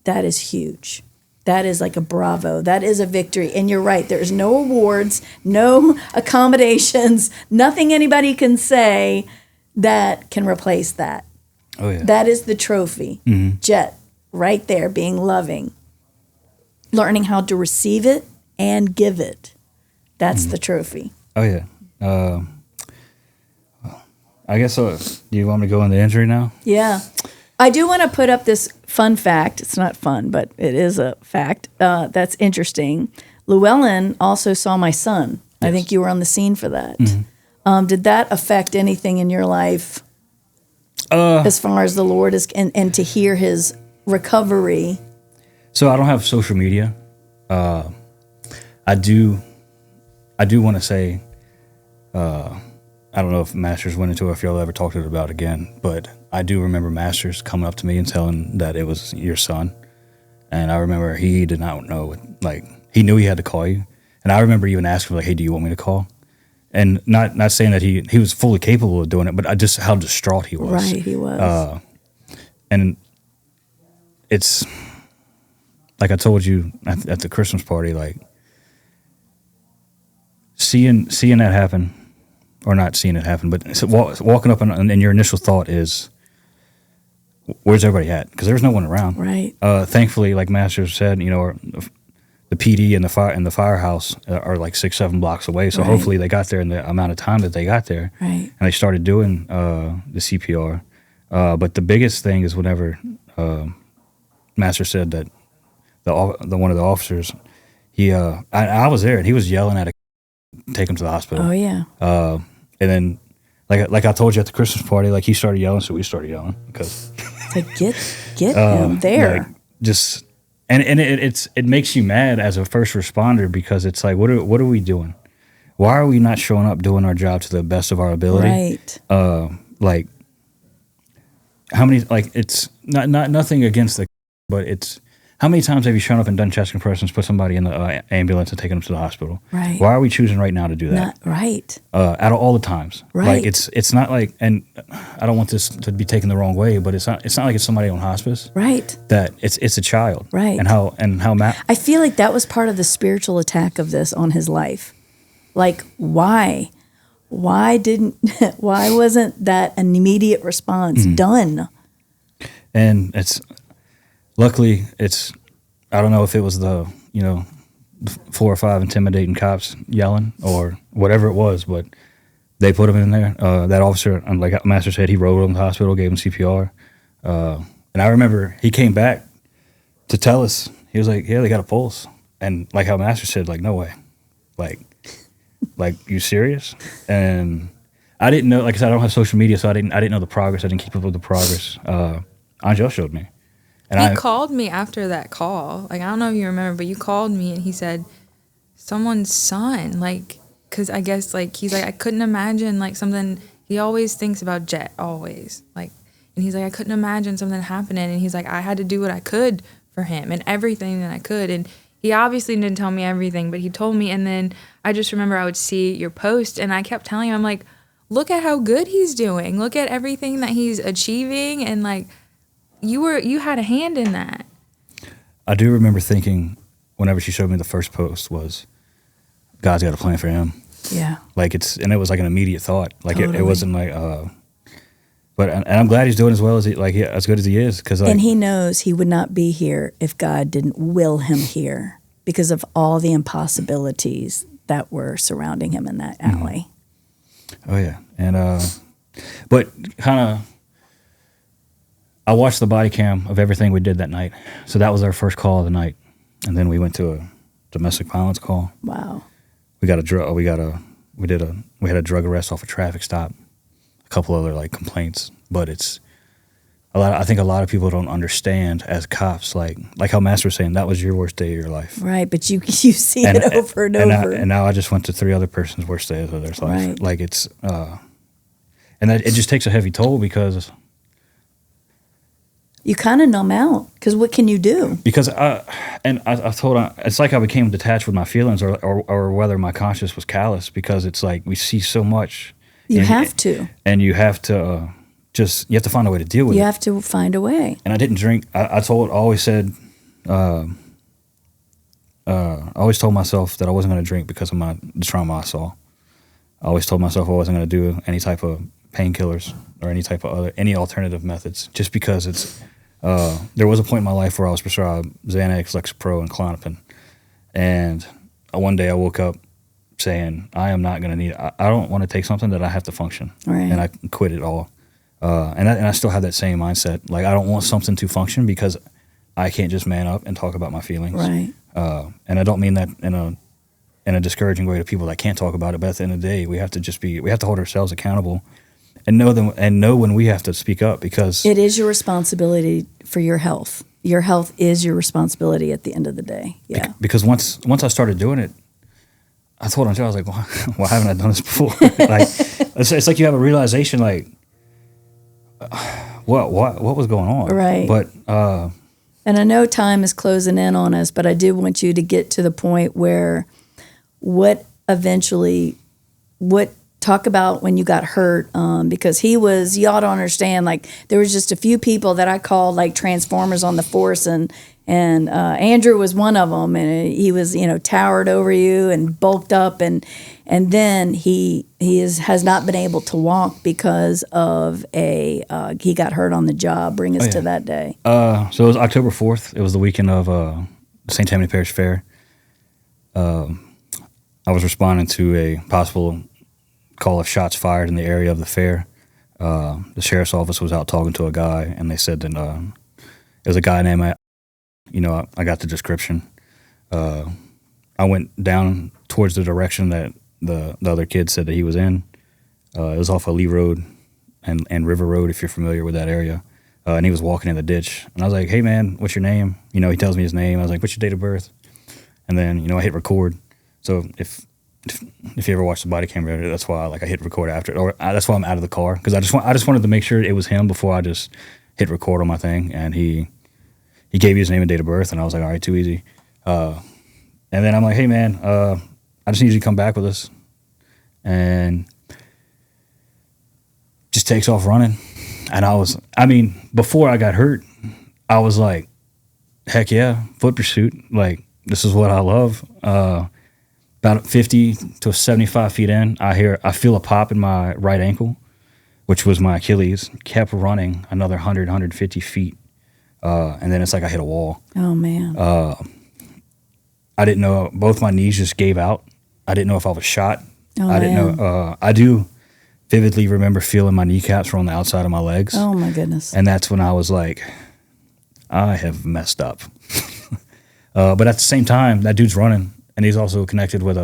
that is huge. That is like a bravo. That is a victory. And you're right. There's no awards, no accommodations, nothing anybody can say that can replace that. Oh, yeah. That is the trophy. Jet, right there, being loving. Learning how to receive it and give it. That's the trophy. Oh, yeah. I guess so. Do you want me to go on the injury now? Yeah. I do want to put up this fun fact. It's not fun, but it is a fact that's interesting. Llewellyn also saw my son. Yes. I think you were on the scene for that. Did that affect anything in your life as far as the Lord is, and to hear his recovery? So I don't have social media. I do want to say, I don't know if Masters went into it, if y'all ever talked about it again, but I do remember Masters coming up to me and telling that it was your son. And I remember he did not know, like, he knew he had to call you. And I remember even asking, like, hey, do you want me to call? And not saying that he was fully capable of doing it, but just how distraught he was. Right, he was. And it's, like I told you at the Christmas party, like, seeing that happen, or not seeing it happen, but walking up and your initial thought is, where's everybody at? Because there's no one around. Right. Thankfully, like Masters said, the PD and the firehouse are like 6-7 blocks away. So hopefully they got there in the amount of time that they got there. Right. And they started doing the CPR. But the biggest thing is whenever Master said that the one of the officers, I was there and he was yelling at take him to the hospital. Oh yeah. And then, like I told you at the Christmas party, like he started yelling, so we started yelling because like get him there. Like, just and it makes you mad as a first responder because it's like what are we doing? Why are we not showing up doing our job to the best of our ability? Right. Like how many? Like it's not nothing against but it's. How many times have you shown up and done chest compressions, put somebody in the ambulance and taken them to the hospital? Right. Why are we choosing right now to do that? Right. Out of all the times. Right. Like it's not like, and I don't want this to be taken the wrong way, but it's not like it's somebody on hospice. Right. That it's a child. Right. And how I feel like that was part of the spiritual attack of this on his life. Like why wasn't that an immediate response done? And luckily, I don't know if it was the 4 or 5 intimidating cops yelling or whatever it was, but They put him in there. That officer, like Master said, he rode him to the hospital, gave him CPR. And I remember he came back to tell us, he was like, yeah, they got a pulse. And like how Master said, like, no way. Like, you serious? And I didn't know, like I said, I don't have social media, so I didn't know the progress. I didn't keep up with the progress. Angel showed me. And he called me after that call. Like, I don't know if you remember, but you called me and he said, someone's son, like, because I guess, like, he's like, I couldn't imagine, like, something, he always thinks about Jet, always, like, and he's like, I couldn't imagine something happening, and he's like, I had to do what I could for him, and everything that I could, and he obviously didn't tell me everything, but he told me, and then I just remember I would see your post, and I kept telling him, I'm like, look at how good he's doing, look at everything that he's achieving, and, like, you had a hand in that. I do remember thinking, whenever she showed me the first post, was, God's got a plan for him. Yeah. Like and it was like an immediate thought. Like totally. it wasn't like, but and I'm glad he's doing as well as as good as he is. Cause and he knows he would not be here if God didn't will him here because of all the impossibilities that were surrounding him in that alley. Oh yeah. And, but kind of, I watched the body cam of everything we did that night. So that was our first call of the night. And then we went to a domestic violence call. Wow. We had a drug arrest off a traffic stop, a couple other like complaints, but it's I think a lot of people don't understand as cops, like how Master was saying, that was your worst day of your life. Right, but you see it over and over. And now I just went to 3 other person's worst days of their life. Right. Like it's, and that it just takes a heavy toll because you kind of numb out because what can you do? Because I told her, it's like I became detached with my feelings or whether my conscience was callous because it's like we see so much. You have to. And you have to you have to find a way to deal with it. You have to find a way. And I didn't drink. I always said, I always told myself that I wasn't going to drink because of the trauma I saw. I always told myself I wasn't going to do any type of painkillers or any alternative methods just because it's, there was a point in my life where I was prescribed Xanax, Lexapro, and Klonopin. And one day I woke up saying, I am not going to need it. I don't want to take something that I have to function. Right. And I quit it all. And I still have that same mindset. Like, I don't want something to function because I can't just man up and talk about my feelings. Right. And I don't mean that in a discouraging way to people that can't talk about it. But at the end of the day, we have to hold ourselves accountable and know when we have to speak up because it is your responsibility for your health. Your health is your responsibility at the end of the day. Yeah. Because once I started doing it, I told Angel, I was like, why haven't I done this before? Like, it's like you have a realization, like, what was going on? Right. But and I know time is closing in on us, but I do want you to get to the point where talk about when you got hurt, because y'all don't understand, like there was just a few people that I called like transformers on the force, and Andrew was one of them, and he was, towered over you and bulked up, and then he has not been able to walk because of he got hurt on the job. Bring us to that day. So it was October 4th. It was the weekend of St. Tammany Parish Fair. I was responding to a possible call of shots fired in the area of the fair. The sheriff's office was out talking to a guy, and they said that it was a guy named, I got the description. I went down towards the direction that the other kid said that he was in. It was off of Lee Road and River Road, if you're familiar with that area. And he was walking in the ditch. And I was like, hey, man, what's your name? He tells me his name. I was like, what's your date of birth? And then, I hit record. So if you ever watch the body camera, that's why I hit record after it, or that's why I'm out of the car, because I just wanted to make sure it was him before I just hit record on my thing. And he gave me his name and date of birth, and I was like, all right, too easy. And then I'm like, hey man, I just need you to come back with us, and just takes off running. And before I got hurt, I was like, heck yeah, foot pursuit, like this is what I love. About 50 to 75 feet in, I feel a pop in my right ankle, which was my Achilles. Kept running another 100, 150 feet. And then it's like I hit a wall. Oh, man. I didn't know. Both my knees just gave out. I didn't know if I was shot. Oh, I didn't know. vividly remember feeling my kneecaps were on the outside of my legs. Oh my goodness. And that's when I was like, I have messed up. But at the same time, that dude's running, and he's also connected with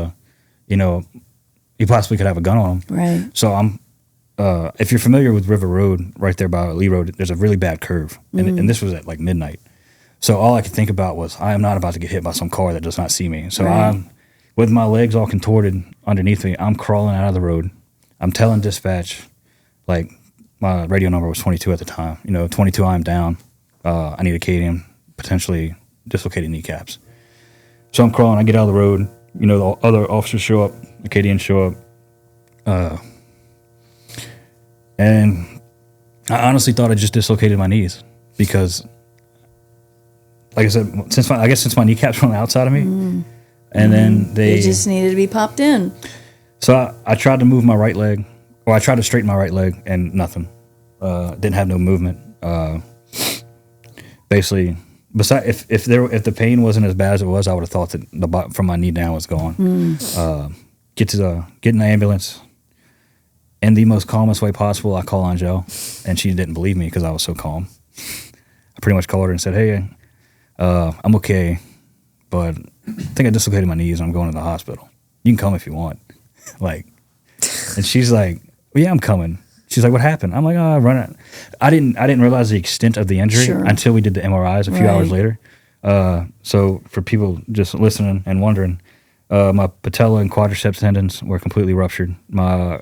he possibly could have a gun on him. Right. So if you're familiar with River Road, right there by Lee Road, there's a really bad curve. And this was at like midnight. So all I could think about was, I am not about to get hit by some car that does not see me. So Right. I'm, with my legs all contorted underneath me, I'm crawling out of the road. I'm telling dispatch, like, my radio number was 22 at the time. 22, I'm down. I need Acadian, potentially dislocated kneecaps. So I'm crawling. I get out of the road. The other officers show up. Acadians show up. And I honestly thought I just dislocated my knees because, like I said, since my kneecaps were on the outside of me, and then They just needed to be popped in. So I tried to move my right leg, or I tried to straighten my right leg, and nothing. Didn't have no movement. Basically, besides if the pain wasn't as bad as it was, I would have thought that from my knee down was gone. Get in the ambulance. In the most calmest way possible, I call Angel, and she didn't believe me because I was so calm. I pretty much called her and said, "Hey, I'm okay, but I think I dislocated my knees and I'm going to the hospital. You can come if you want." And she's like, "Well, yeah, I'm coming." She's like, "What happened?" I'm like, "Oh, I run it." I didn't realize the extent of the injury until we did the MRIs a few hours later. So for people just listening and wondering, my patella and quadriceps tendons were completely ruptured. My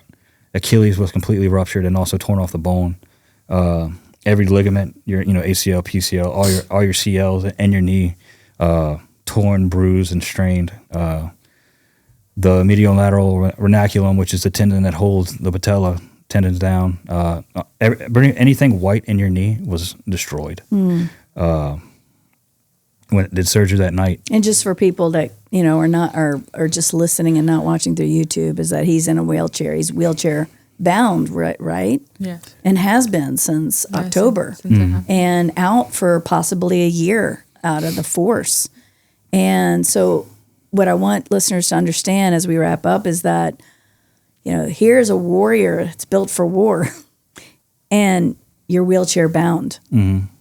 Achilles was completely ruptured and also torn off the bone. Every ligament, your ACL, PCL, all your CLs and your knee, torn, bruised, and strained. The medial lateral ranaculum, which is the tendon that holds the patella tendons down, anything white in your knee was destroyed. When I did surgery that night. And just for people that are just listening and not watching through YouTube, is that he's in a wheelchair. He's wheelchair bound, right? Yeah. And has been since October, and out for possibly a year out of the force. And so, what I want listeners to understand as we wrap up is that, here's a warrior that's built for war, and you're wheelchair bound,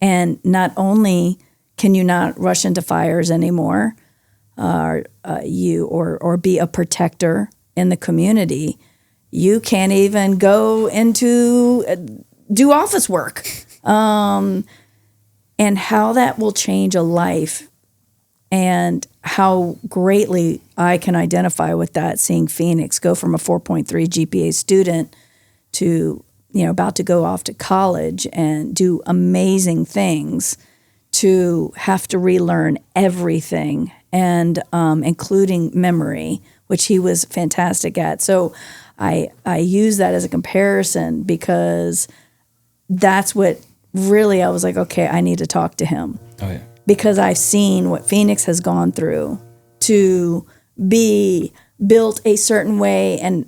and not only can you not rush into fires anymore, or be a prector in the community? You can't even go into do office work, and how that will change a life, and how greatly I can identify with that. Seeing Phoenix go from a 4.3 GPA student to about to go off to college and do amazing things, to have to relearn everything, and including memory, which he was fantastic at. So I use that as a comparison because that's what really I was like, okay, I need to talk to him. Oh yeah. Because I've seen what Phoenix has gone through to be built a certain way and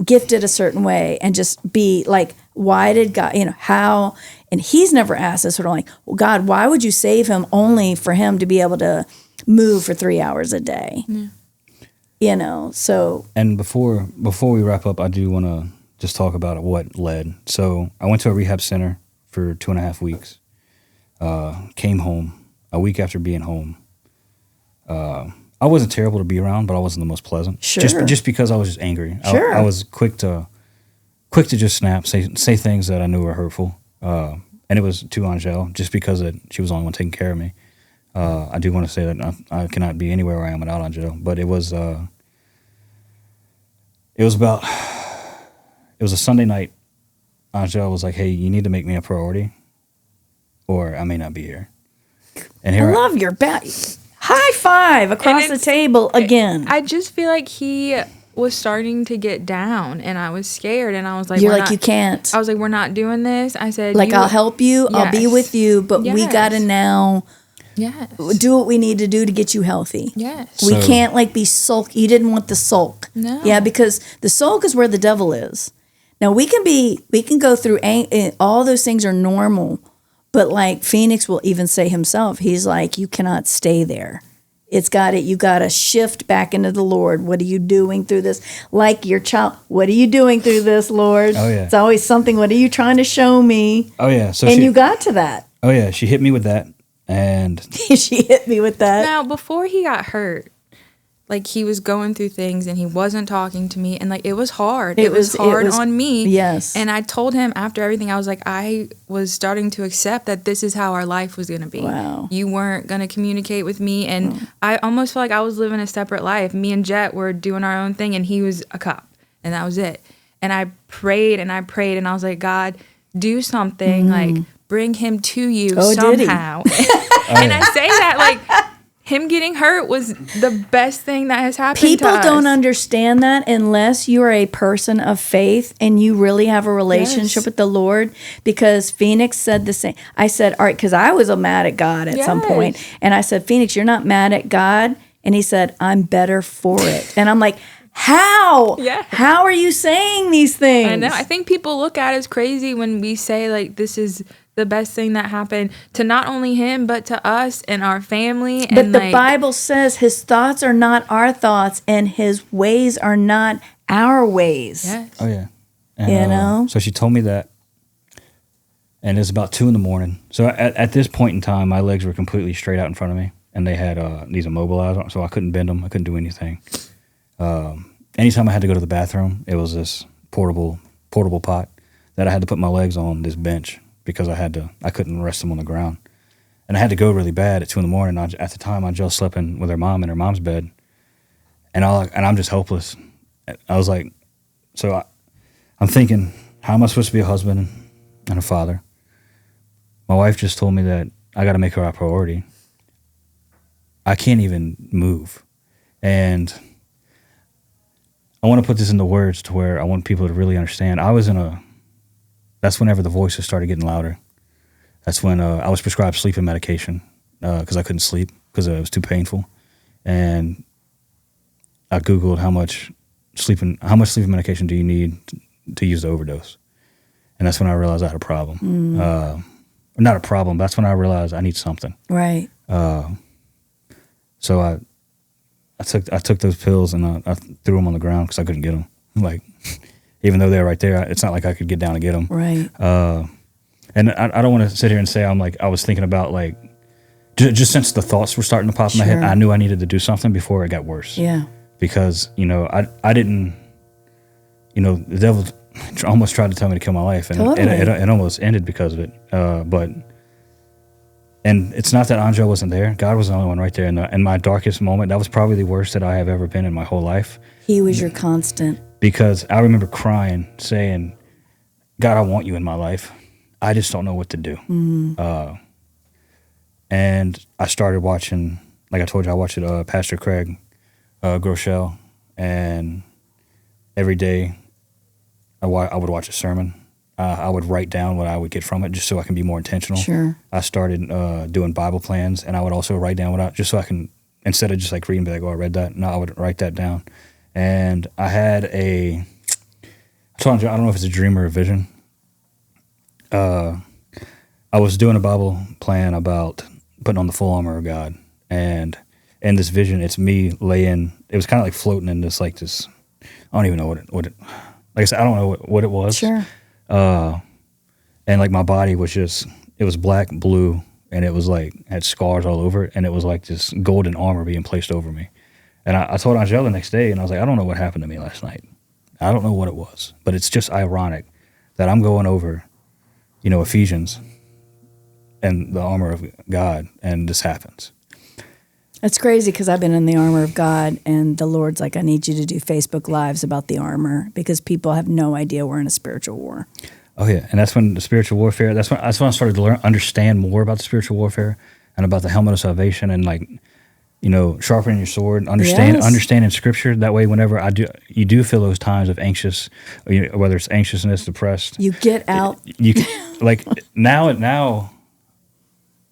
gifted a certain way, and just be like, why did God, how? And he's never asked us sort of like, well, God, why would you save him only for him to be able to move for 3 hours a day? Yeah. So. And before we wrap up, I do want to just talk about what led. So I went to a rehab center for 2.5 weeks, came home a week after being home. I wasn't terrible to be around, but I wasn't the most pleasant. Sure. Just because I was just angry. Sure. I was quick to just snap, say things that I knew were hurtful. And it was to Angel, just because she was the only one taking care of me. I do want to say that I cannot be anywhere where I am without Angel. But it was a Sunday night. Angel was like, "Hey, you need to make me a priority, or I may not be here." And I love your back. High five across the table again. I just feel like he was starting to get down, and I was scared, and I was like, "You're like, you can't." I was like, "We're not doing this." I said, "Like, I'll help you. Yes. I'll be with you, but we gotta now do what we need to do to get you healthy." Yes. We can't be sulk. You didn't want the sulk. No. Yeah, because the sulk is where the devil is. Now we can go through all those things are normal. But Phoenix will even say himself, he's like, you cannot stay there. You got to shift back into the Lord. What are you doing through this? Like your child, what are you doing through this, Lord? Oh, yeah. It's always something. What are you trying to show me? Oh, yeah. So you got to that. Oh, yeah. She hit me with that. And she hit me with that. Now, before he got hurt, like he was going through things and he wasn't talking to me, and like it was hard. It was hard on me. Yes. And I told him after everything, I was like, I was starting to accept that this is how our life was going to be. Wow. You weren't going to communicate with me, and I almost felt like I was living a separate life. Me and Jet were doing our own thing, and he was a cop, and that was it. And I prayed and I prayed, and I was like, God, do something, like bring him to you somehow. And I say that like, him getting hurt was the best thing that has happened People to us. don't understand that unless you are a person of faith and you really have a relationship with the Lord. Because Phoenix said the same. I said, all right, because I was mad at God at some point. And I said, Phoenix, you're not mad at God. And he said, I'm better for it. And I'm like, how? Yeah. How are you saying these things? I know. I think people look at us crazy when we say, like, this is the best thing that happened to not only him, but to us and our family. But and the Bible says his thoughts are not our thoughts and his ways are not our ways. Yes. Oh, yeah. And, so she told me that. And it's about 2 a.m. So at this point in time, my legs were completely straight out in front of me. And they had these immobilized, so I couldn't bend them. I couldn't do anything. Anytime I had to go to the bathroom, it was this portable pot that I had to put my legs on this bench because I couldn't rest them on the ground. And I had to go really bad at 2 a.m. At the time, I just slept with her mom in her mom's bed. And I'm just helpless. I was like, I'm thinking, how am I supposed to be a husband and a father? My wife just told me that I got to make her our priority. I can't even move. And I want to put this into words to where I want people to really understand. That's whenever the voices started getting louder. That's when I was prescribed sleeping medication because I couldn't sleep because it was too painful. And I Googled how much sleeping medication do you need to use the overdose. And that's when I realized I had a problem. Not a problem. That's when I realized I need something. Right. So I took those pills and I threw them on the ground because I couldn't get them. Like, even though they're right there, it's not like I could get down and get them. Right. And I don't want to sit here and say I was thinking about like, just since the thoughts were starting to pop in my head, I knew I needed to do something before it got worse. Yeah. Because, I didn't, the devil almost tried to tell me to kill my life, and it almost ended because of it. And it's not that Andrew wasn't there. God was the only one right there in my darkest moment. That was probably the worst that I have ever been in my whole life. He was your constant. Because I remember crying, saying, God, I want you in my life. I just don't know what to do. And I started watching, like I told you, I watched Pastor Craig Groeschel, and every day I would watch a sermon. I would write down what I would get from it just so I can be more intentional. Sure. I started doing Bible plans, and I would also write down just so I can, instead of just like reading, be like, oh, I read that. No, I would write that down. And I had I don't know if it's a dream or a vision. I was doing a Bible plan about putting on the full armor of God. And in this vision, it's me laying, it was kind of like floating in this, I don't even know what it, like I said, I don't know what it was. Sure. And like my body was it was black, blue, and it was like, had scars all over it. And it was like this golden armor being placed over me. And I told Angela the next day, and I was like, I don't know what happened to me last night. I don't know what it was, but it's just ironic that I'm going over, Ephesians and the armor of God, and this happens. It's crazy because I've been in the armor of God, and the Lord's like, I need you to do Facebook Lives about the armor because people have no idea we're in a spiritual war. Oh, yeah. And that's when the spiritual warfare, that's when I started to understand more about the spiritual warfare and about the helmet of salvation and sharpening your sword, understanding Scripture. That way, whenever you do feel those times of anxious, whether it's anxiousness, depressed, you get out. You can, like now,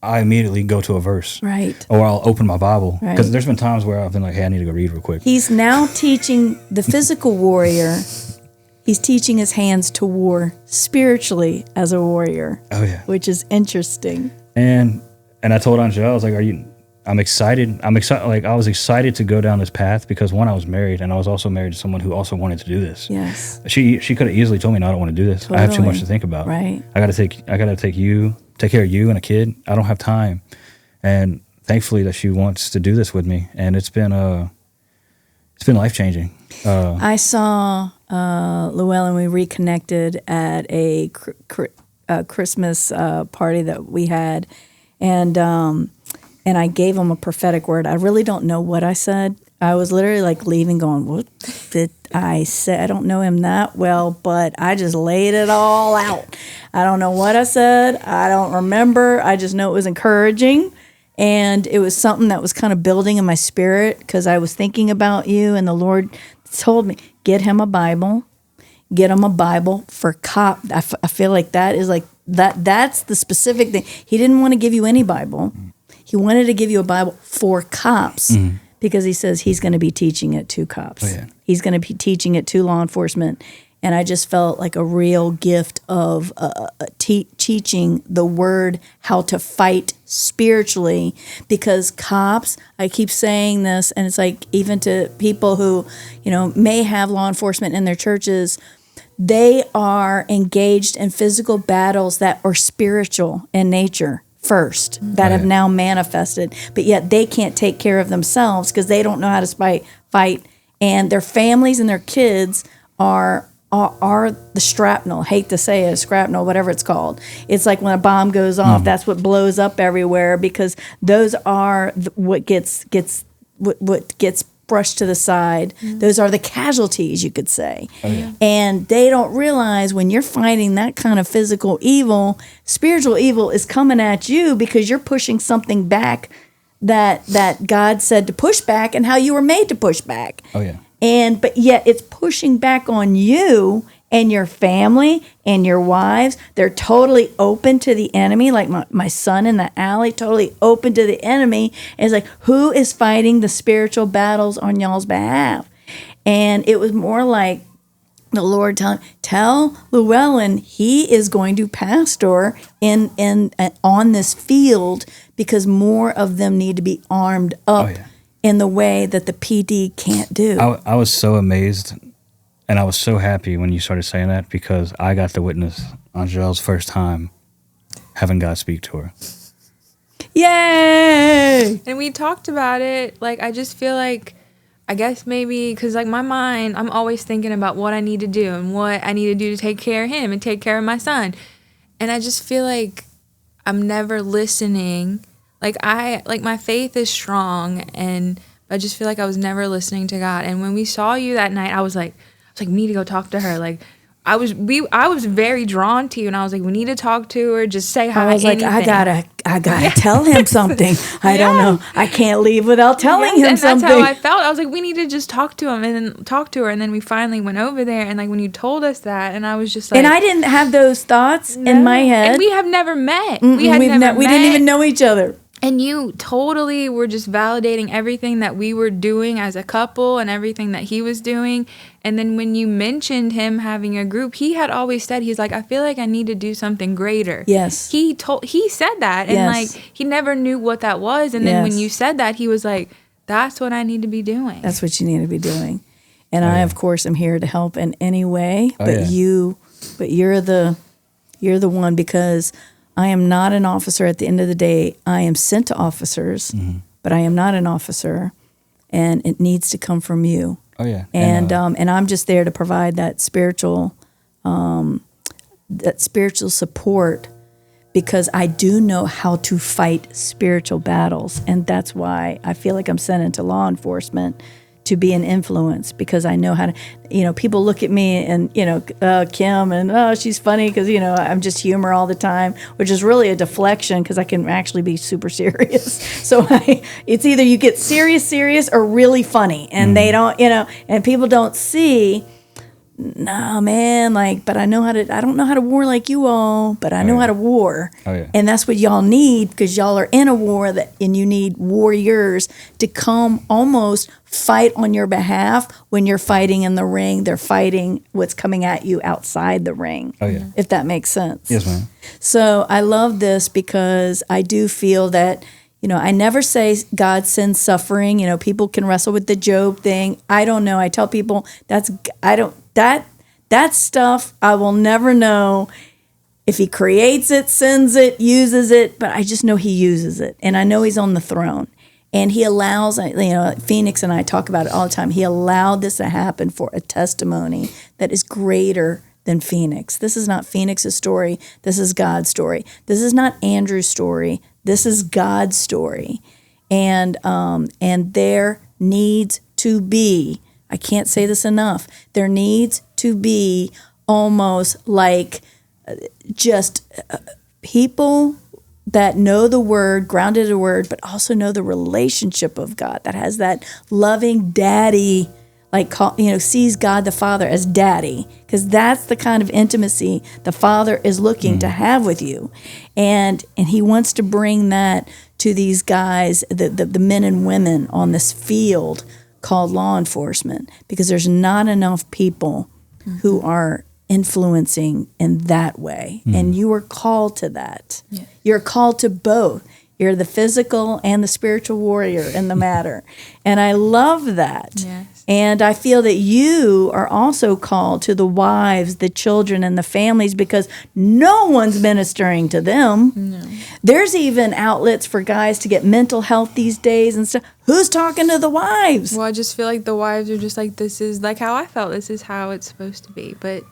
I immediately go to a verse, right? Or I'll open my Bible because there's been times where I've been like, "Hey, I need to go read real quick." He's now teaching the physical warrior. He's teaching his hands to war spiritually as a warrior. Oh yeah, which is interesting. And I told Angela, I was like, I'm excited. Like, I was excited to go down this path because, one, I was married, and I was also married to someone who also wanted to do this. Yes. She could have easily told me, no, I don't want to do this. Totally. I have too much to think about. Right. I gotta take care of you and a kid. I don't have time. And thankfully that she wants to do this with me, and it's been life changing. I saw Llewellyn. We reconnected at a Christmas party that we had, and I gave him a prophetic word. I really don't know what I said. I was literally like leaving, going, "What did I say?" I don't know him that well, but I just laid it all out. I don't know what I said. I don't remember. I just know it was encouraging. And it was something that was kind of building in my spirit because I was thinking about you, and the Lord told me, get him a Bible. Get him a Bible for cop. I feel like that is like that's the specific thing. He didn't want to give you any Bible. He wanted to give you a Bible for cops because he says he's going to be teaching it to cops. Oh, yeah. He's going to be teaching it to law enforcement. And I just felt like a real gift of teaching the word how to fight spiritually, because cops, I keep saying this, and it's like even to people who, may have law enforcement in their churches, they are engaged in physical battles that are spiritual in nature first, that have now manifested, but yet they can't take care of themselves because they don't know how to fight, and their families and their kids are the shrapnel. Hate to say it, shrapnel, whatever it's called. It's like when a bomb goes off, that's what blows up everywhere, because those are what gets brushed to the side. Those are the casualties, you could say. Oh, yeah. And they don't realize when you're fighting that kind of physical evil, spiritual evil is coming at you because you're pushing something back that God said to push back and how you were made to push back. Oh, yeah. But yet it's pushing back on you and your family and your wives. They're totally open to the enemy, like my son in the alley, totally open to the enemy. And it's like, who is fighting the spiritual battles on y'all's behalf? And it was more like the Lord tell Llewellyn he is going to pastor on this field because more of them need to be armed up. Oh, yeah. In the way that the PD can't do. I was so amazed, and I was so happy when you started saying that, because I got to witness Angel's first time having God speak to her. Yay! And we talked about it. Like, I just feel like, I guess maybe, because like my mind, I'm always thinking about what I need to do and what I need to do to take care of him and take care of my son. And I just feel like I'm never listening. Like my faith is strong, and I just feel like I was never listening to God. And when we saw you that night, I was like, we need to go talk to her. Like, I was very drawn to you, and I was like, we need to talk to her. Just say hi. I was like, I gotta tell him something. I don't know. I can't leave without telling him something. That's how I felt. I was like, we need to just talk to him and then talk to her. And then we finally went over there, and like when you told us that, and I was just like, and I didn't have those thoughts in my head. And we have never met. We didn't even know each other. And you totally were just validating everything that we were doing as a couple and everything that he was doing. And then when you mentioned him having a group, he had always said, he's like, I feel like I need to do something greater. Yes. He said that. And like, he never knew what that was. And then when you said that, he was like, that's what I need to be doing. That's what you need to be doing. And I, of course, am here to help in any way. But you're the one, because I am not an officer at the end of the day. I am sent to officers, but I am not an officer, and it needs to come from you. Oh yeah, and I'm just there to provide that spiritual support, because I do know how to fight spiritual battles, and that's why I feel like I'm sent into law enforcement to be an influence, because I know how to, people look at me and, Kim, and, she's funny because, I'm just humor all the time, which is really a deflection because I can actually be super serious. So it's either you get serious or really funny, and they don't, and people don't see, no, man, but I don't know how to war like you all, but I know how to war. Oh, yeah. And that's what y'all need, because y'all are in a war and you need warriors to come almost fight on your behalf. When you're fighting in the ring, they're fighting what's coming at you outside the ring. Oh, yeah. If that makes sense. Yes, ma'am. So I love this, because I do feel that, I never say God sends suffering. People can wrestle with the Job thing. I don't know. I tell people that stuff I will never know if he creates it, sends it, uses it, but I just know he uses it. And I know he's on the throne. And he allows, Phoenix and I talk about it all the time. He allowed this to happen for a testimony that is greater than Phoenix. This is not Phoenix's story. This is God's story. This is not Andrew's story. This is God's story. And there needs to be, I can't say this enough, there needs to be almost like just people that know the word, grounded in the word, but also know the relationship of God, that has that loving daddy, sees God the Father as daddy, because that's the kind of intimacy the Father is looking to have with you. And he wants to bring that to these guys, the men and women on this field called law enforcement, because there's not enough people who are influencing in that way. And you are called to that. Yeah. You're called to both. You're the physical and the spiritual warrior in the matter. And I love that. Yes. And I feel that you are also called to the wives, the children, and the families, because no one's ministering to them. No. There's even outlets for guys to get mental health these days and stuff. Who's talking to the wives? Well, I just feel like the wives are just like, this is like how I felt. This is how it's supposed to be. But it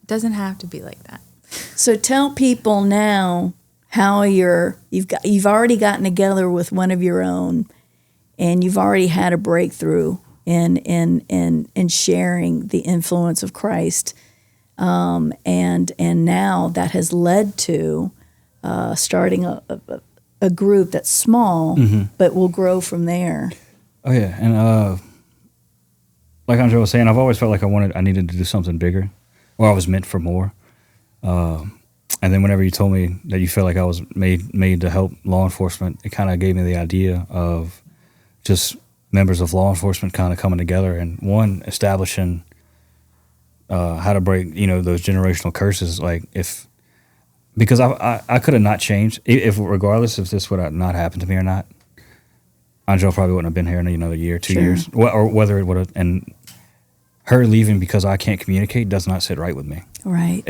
doesn't have to be like that. So tell people now how you've already gotten together with one of your own, and you've already had a breakthrough in sharing the influence of Christ, and now that has led to starting a group that's small, but will grow from there. Oh yeah, and like Andrew was saying, I've always felt like I needed to do something bigger, or I was meant for more. And then whenever you told me that you felt like I was made to help law enforcement, it kind of gave me the idea of just members of law enforcement kind of coming together and establishing how to break those generational curses. Because I could have not changed regardless if this would have not happened to me or not. Angela probably wouldn't have been here in another year, 2 years, or whether it would have. And her leaving because I can't communicate does not sit right with me. Right.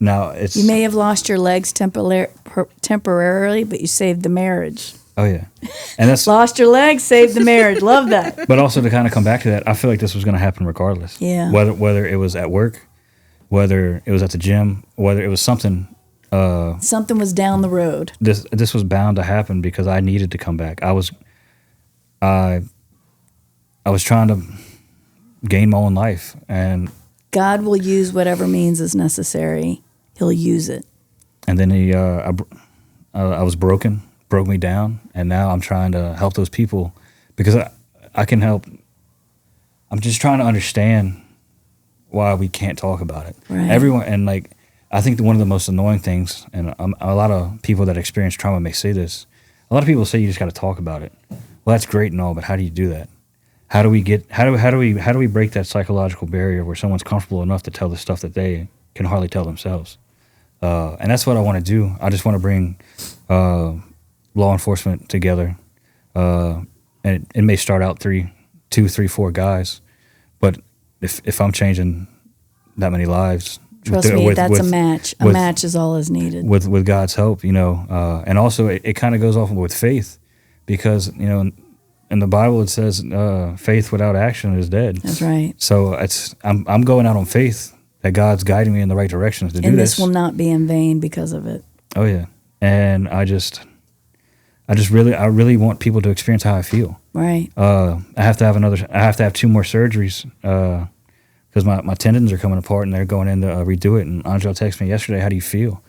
You may have lost your legs temporarily, but you saved the marriage. Oh yeah, and that's lost your legs, saved the marriage. Love that. But also to kind of come back to that, I feel like this was going to happen regardless. Yeah. Whether it was at work, whether it was at the gym, whether it was something. Something was down the road. This was bound to happen because I needed to come back. I was trying to gain my own life, and God will use whatever means is necessary. He'll use it. And then I was broke me down, and now I'm trying to help those people because I can help. I'm just trying to understand why we can't talk about it. Right. Everyone, and I think one of the most annoying things, and a lot of people that experience trauma may say this. A lot of people say you just got to talk about it. Well, that's great and all, but how do you do that? How do we break that psychological barrier where someone's comfortable enough to tell the stuff that they can hardly tell themselves? And that's what I want to do. I just want to bring law enforcement together, and it may start out 2, 3, 4 guys, but if I'm changing that many lives, trust me, that's a match. A match is all is needed with God's help, and also it kind of goes off with faith, because in the Bible it says faith without action is dead. That's right. So I'm going out on faith that God's guiding me in the right direction to do this. And this will not be in vain because of it. Oh yeah, and I really want people to experience how I feel. Right. I have to have 2 more surgeries because my tendons are coming apart and they're going in to redo it. And Angela texted me yesterday, "How do you feel?"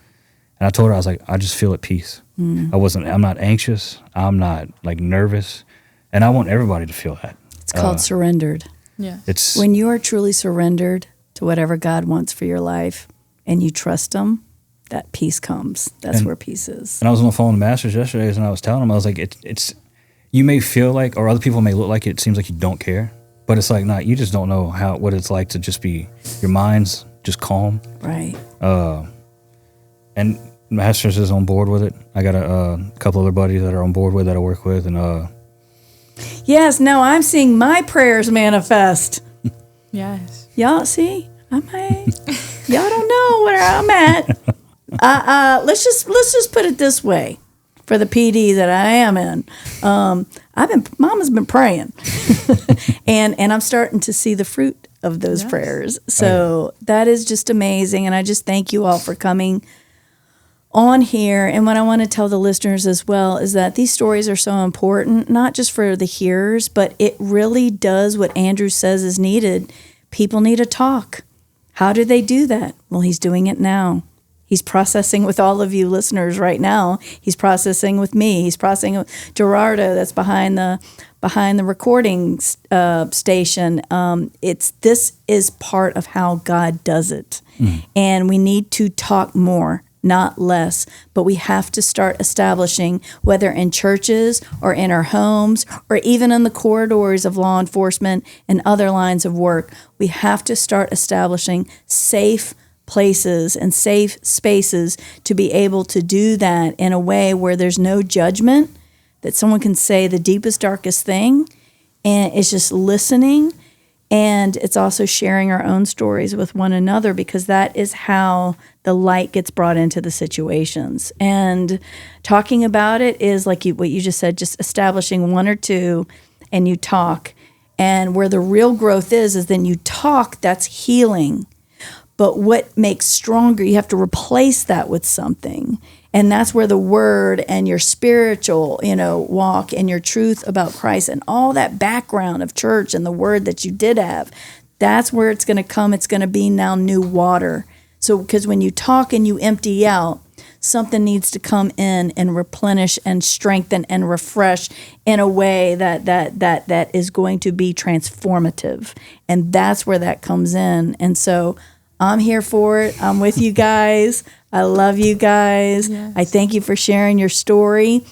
And I told her, I was like, "I just feel at peace. I'm not anxious. I'm not nervous." And I want everybody to feel that. It's called surrendered. Yeah. It's when you are truly surrendered to whatever God wants for your life and you trust Him, that peace comes. That's where peace is. And I was on the phone with the Masters yesterday, and I was telling them, I was like, it's you may feel like, or other people may look like it seems like you don't care, but it's like, you just don't know what it's like to just be, your mind's just calm. Right. And Masters is on board with it. I got a couple other buddies that are on board with that I work with, and Yes, no, I'm seeing my prayers manifest. Yes. Y'all see, y'all don't know where I'm at. Let's just put it this way, for the PD that I am in. Mama's been praying, and I'm starting to see the fruit of those prayers. So that is just amazing, and I just thank you all for coming on here. And what I want to tell the listeners as well is that these stories are so important, not just for the hearers, but it really does what Andrew says is needed. People need to talk. How do they do that? Well, he's doing it now. He's processing with all of you listeners right now. He's processing with me. He's processing with Gerardo, that's behind the recording station. This is part of how God does it, and we need to talk more, not less. But we have to start establishing, whether in churches or in our homes or even in the corridors of law enforcement and other lines of work, we have to start establishing safe places and safe spaces to be able to do that in a way where there's no judgment, that someone can say the deepest, darkest thing, and it's just listening. And it's also sharing our own stories with one another, because that is how the light gets brought into the situations. And talking about it is like what you just said, just establishing one or two, and you talk. And where the real growth is then you talk, that's healing. But what makes stronger, you have to replace that with something. And that's where the word and your spiritual, walk and your truth about Christ and all that background of church and the word that you did have, that's where it's going to come. It's going to be now new water. So, because when you talk and you empty out, something needs to come in and replenish and strengthen and refresh in a way that is going to be transformative. And that's where that comes in. And so I'm here for it. I'm with you guys. I love you guys. Yes. I thank you for sharing your story.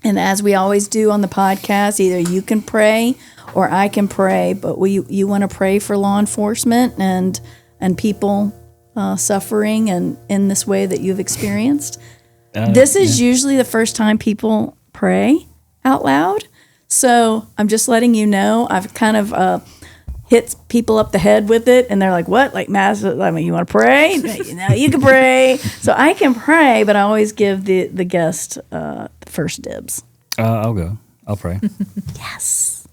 And as we always do on the podcast, either you can pray or I can pray. But you want to pray for law enforcement and people suffering and in this way that you've experienced. This is usually the first time people pray out loud. So I'm just letting you know. I've kind of hits people up the head with it, and they're like, what? Like, mass? I mean, you want to pray? You can pray. So I can pray, but I always give the guest first dibs. I'll go. I'll pray. Yes.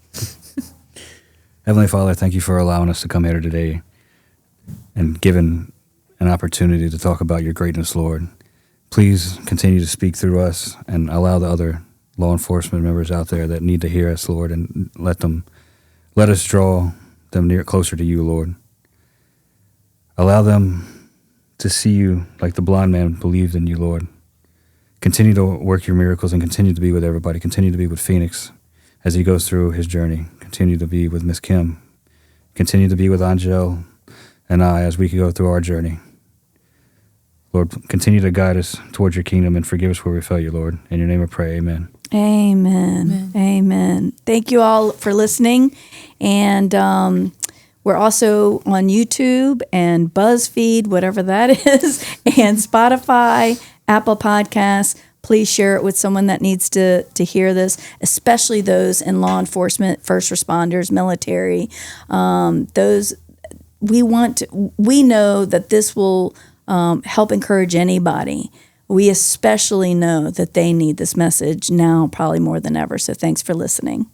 Heavenly Father, thank you for allowing us to come here today and given an opportunity to talk about your greatness, Lord. Please continue to speak through us and allow the other law enforcement members out there that need to hear us, Lord, and let us draw them closer to you, Lord. Allow them to see you like the blind man believed in you, Lord. Continue to work your miracles and continue to be with everybody. Continue to be with Phoenix as he goes through his journey. Continue to be with Miss Kim. Continue to be with Angel and I as we go through our journey. Lord, continue to guide us towards your kingdom and forgive us where we fail you, Lord. In your name I pray, amen. Amen. Amen. Thank you all for listening. And we're also on YouTube and BuzzFeed, whatever that is, and Spotify, Apple Podcasts. Please share it with someone that needs to hear this, especially those in law enforcement, first responders, military. We know that this will help encourage anybody. We especially know that they need this message now, probably more than ever. So thanks for listening.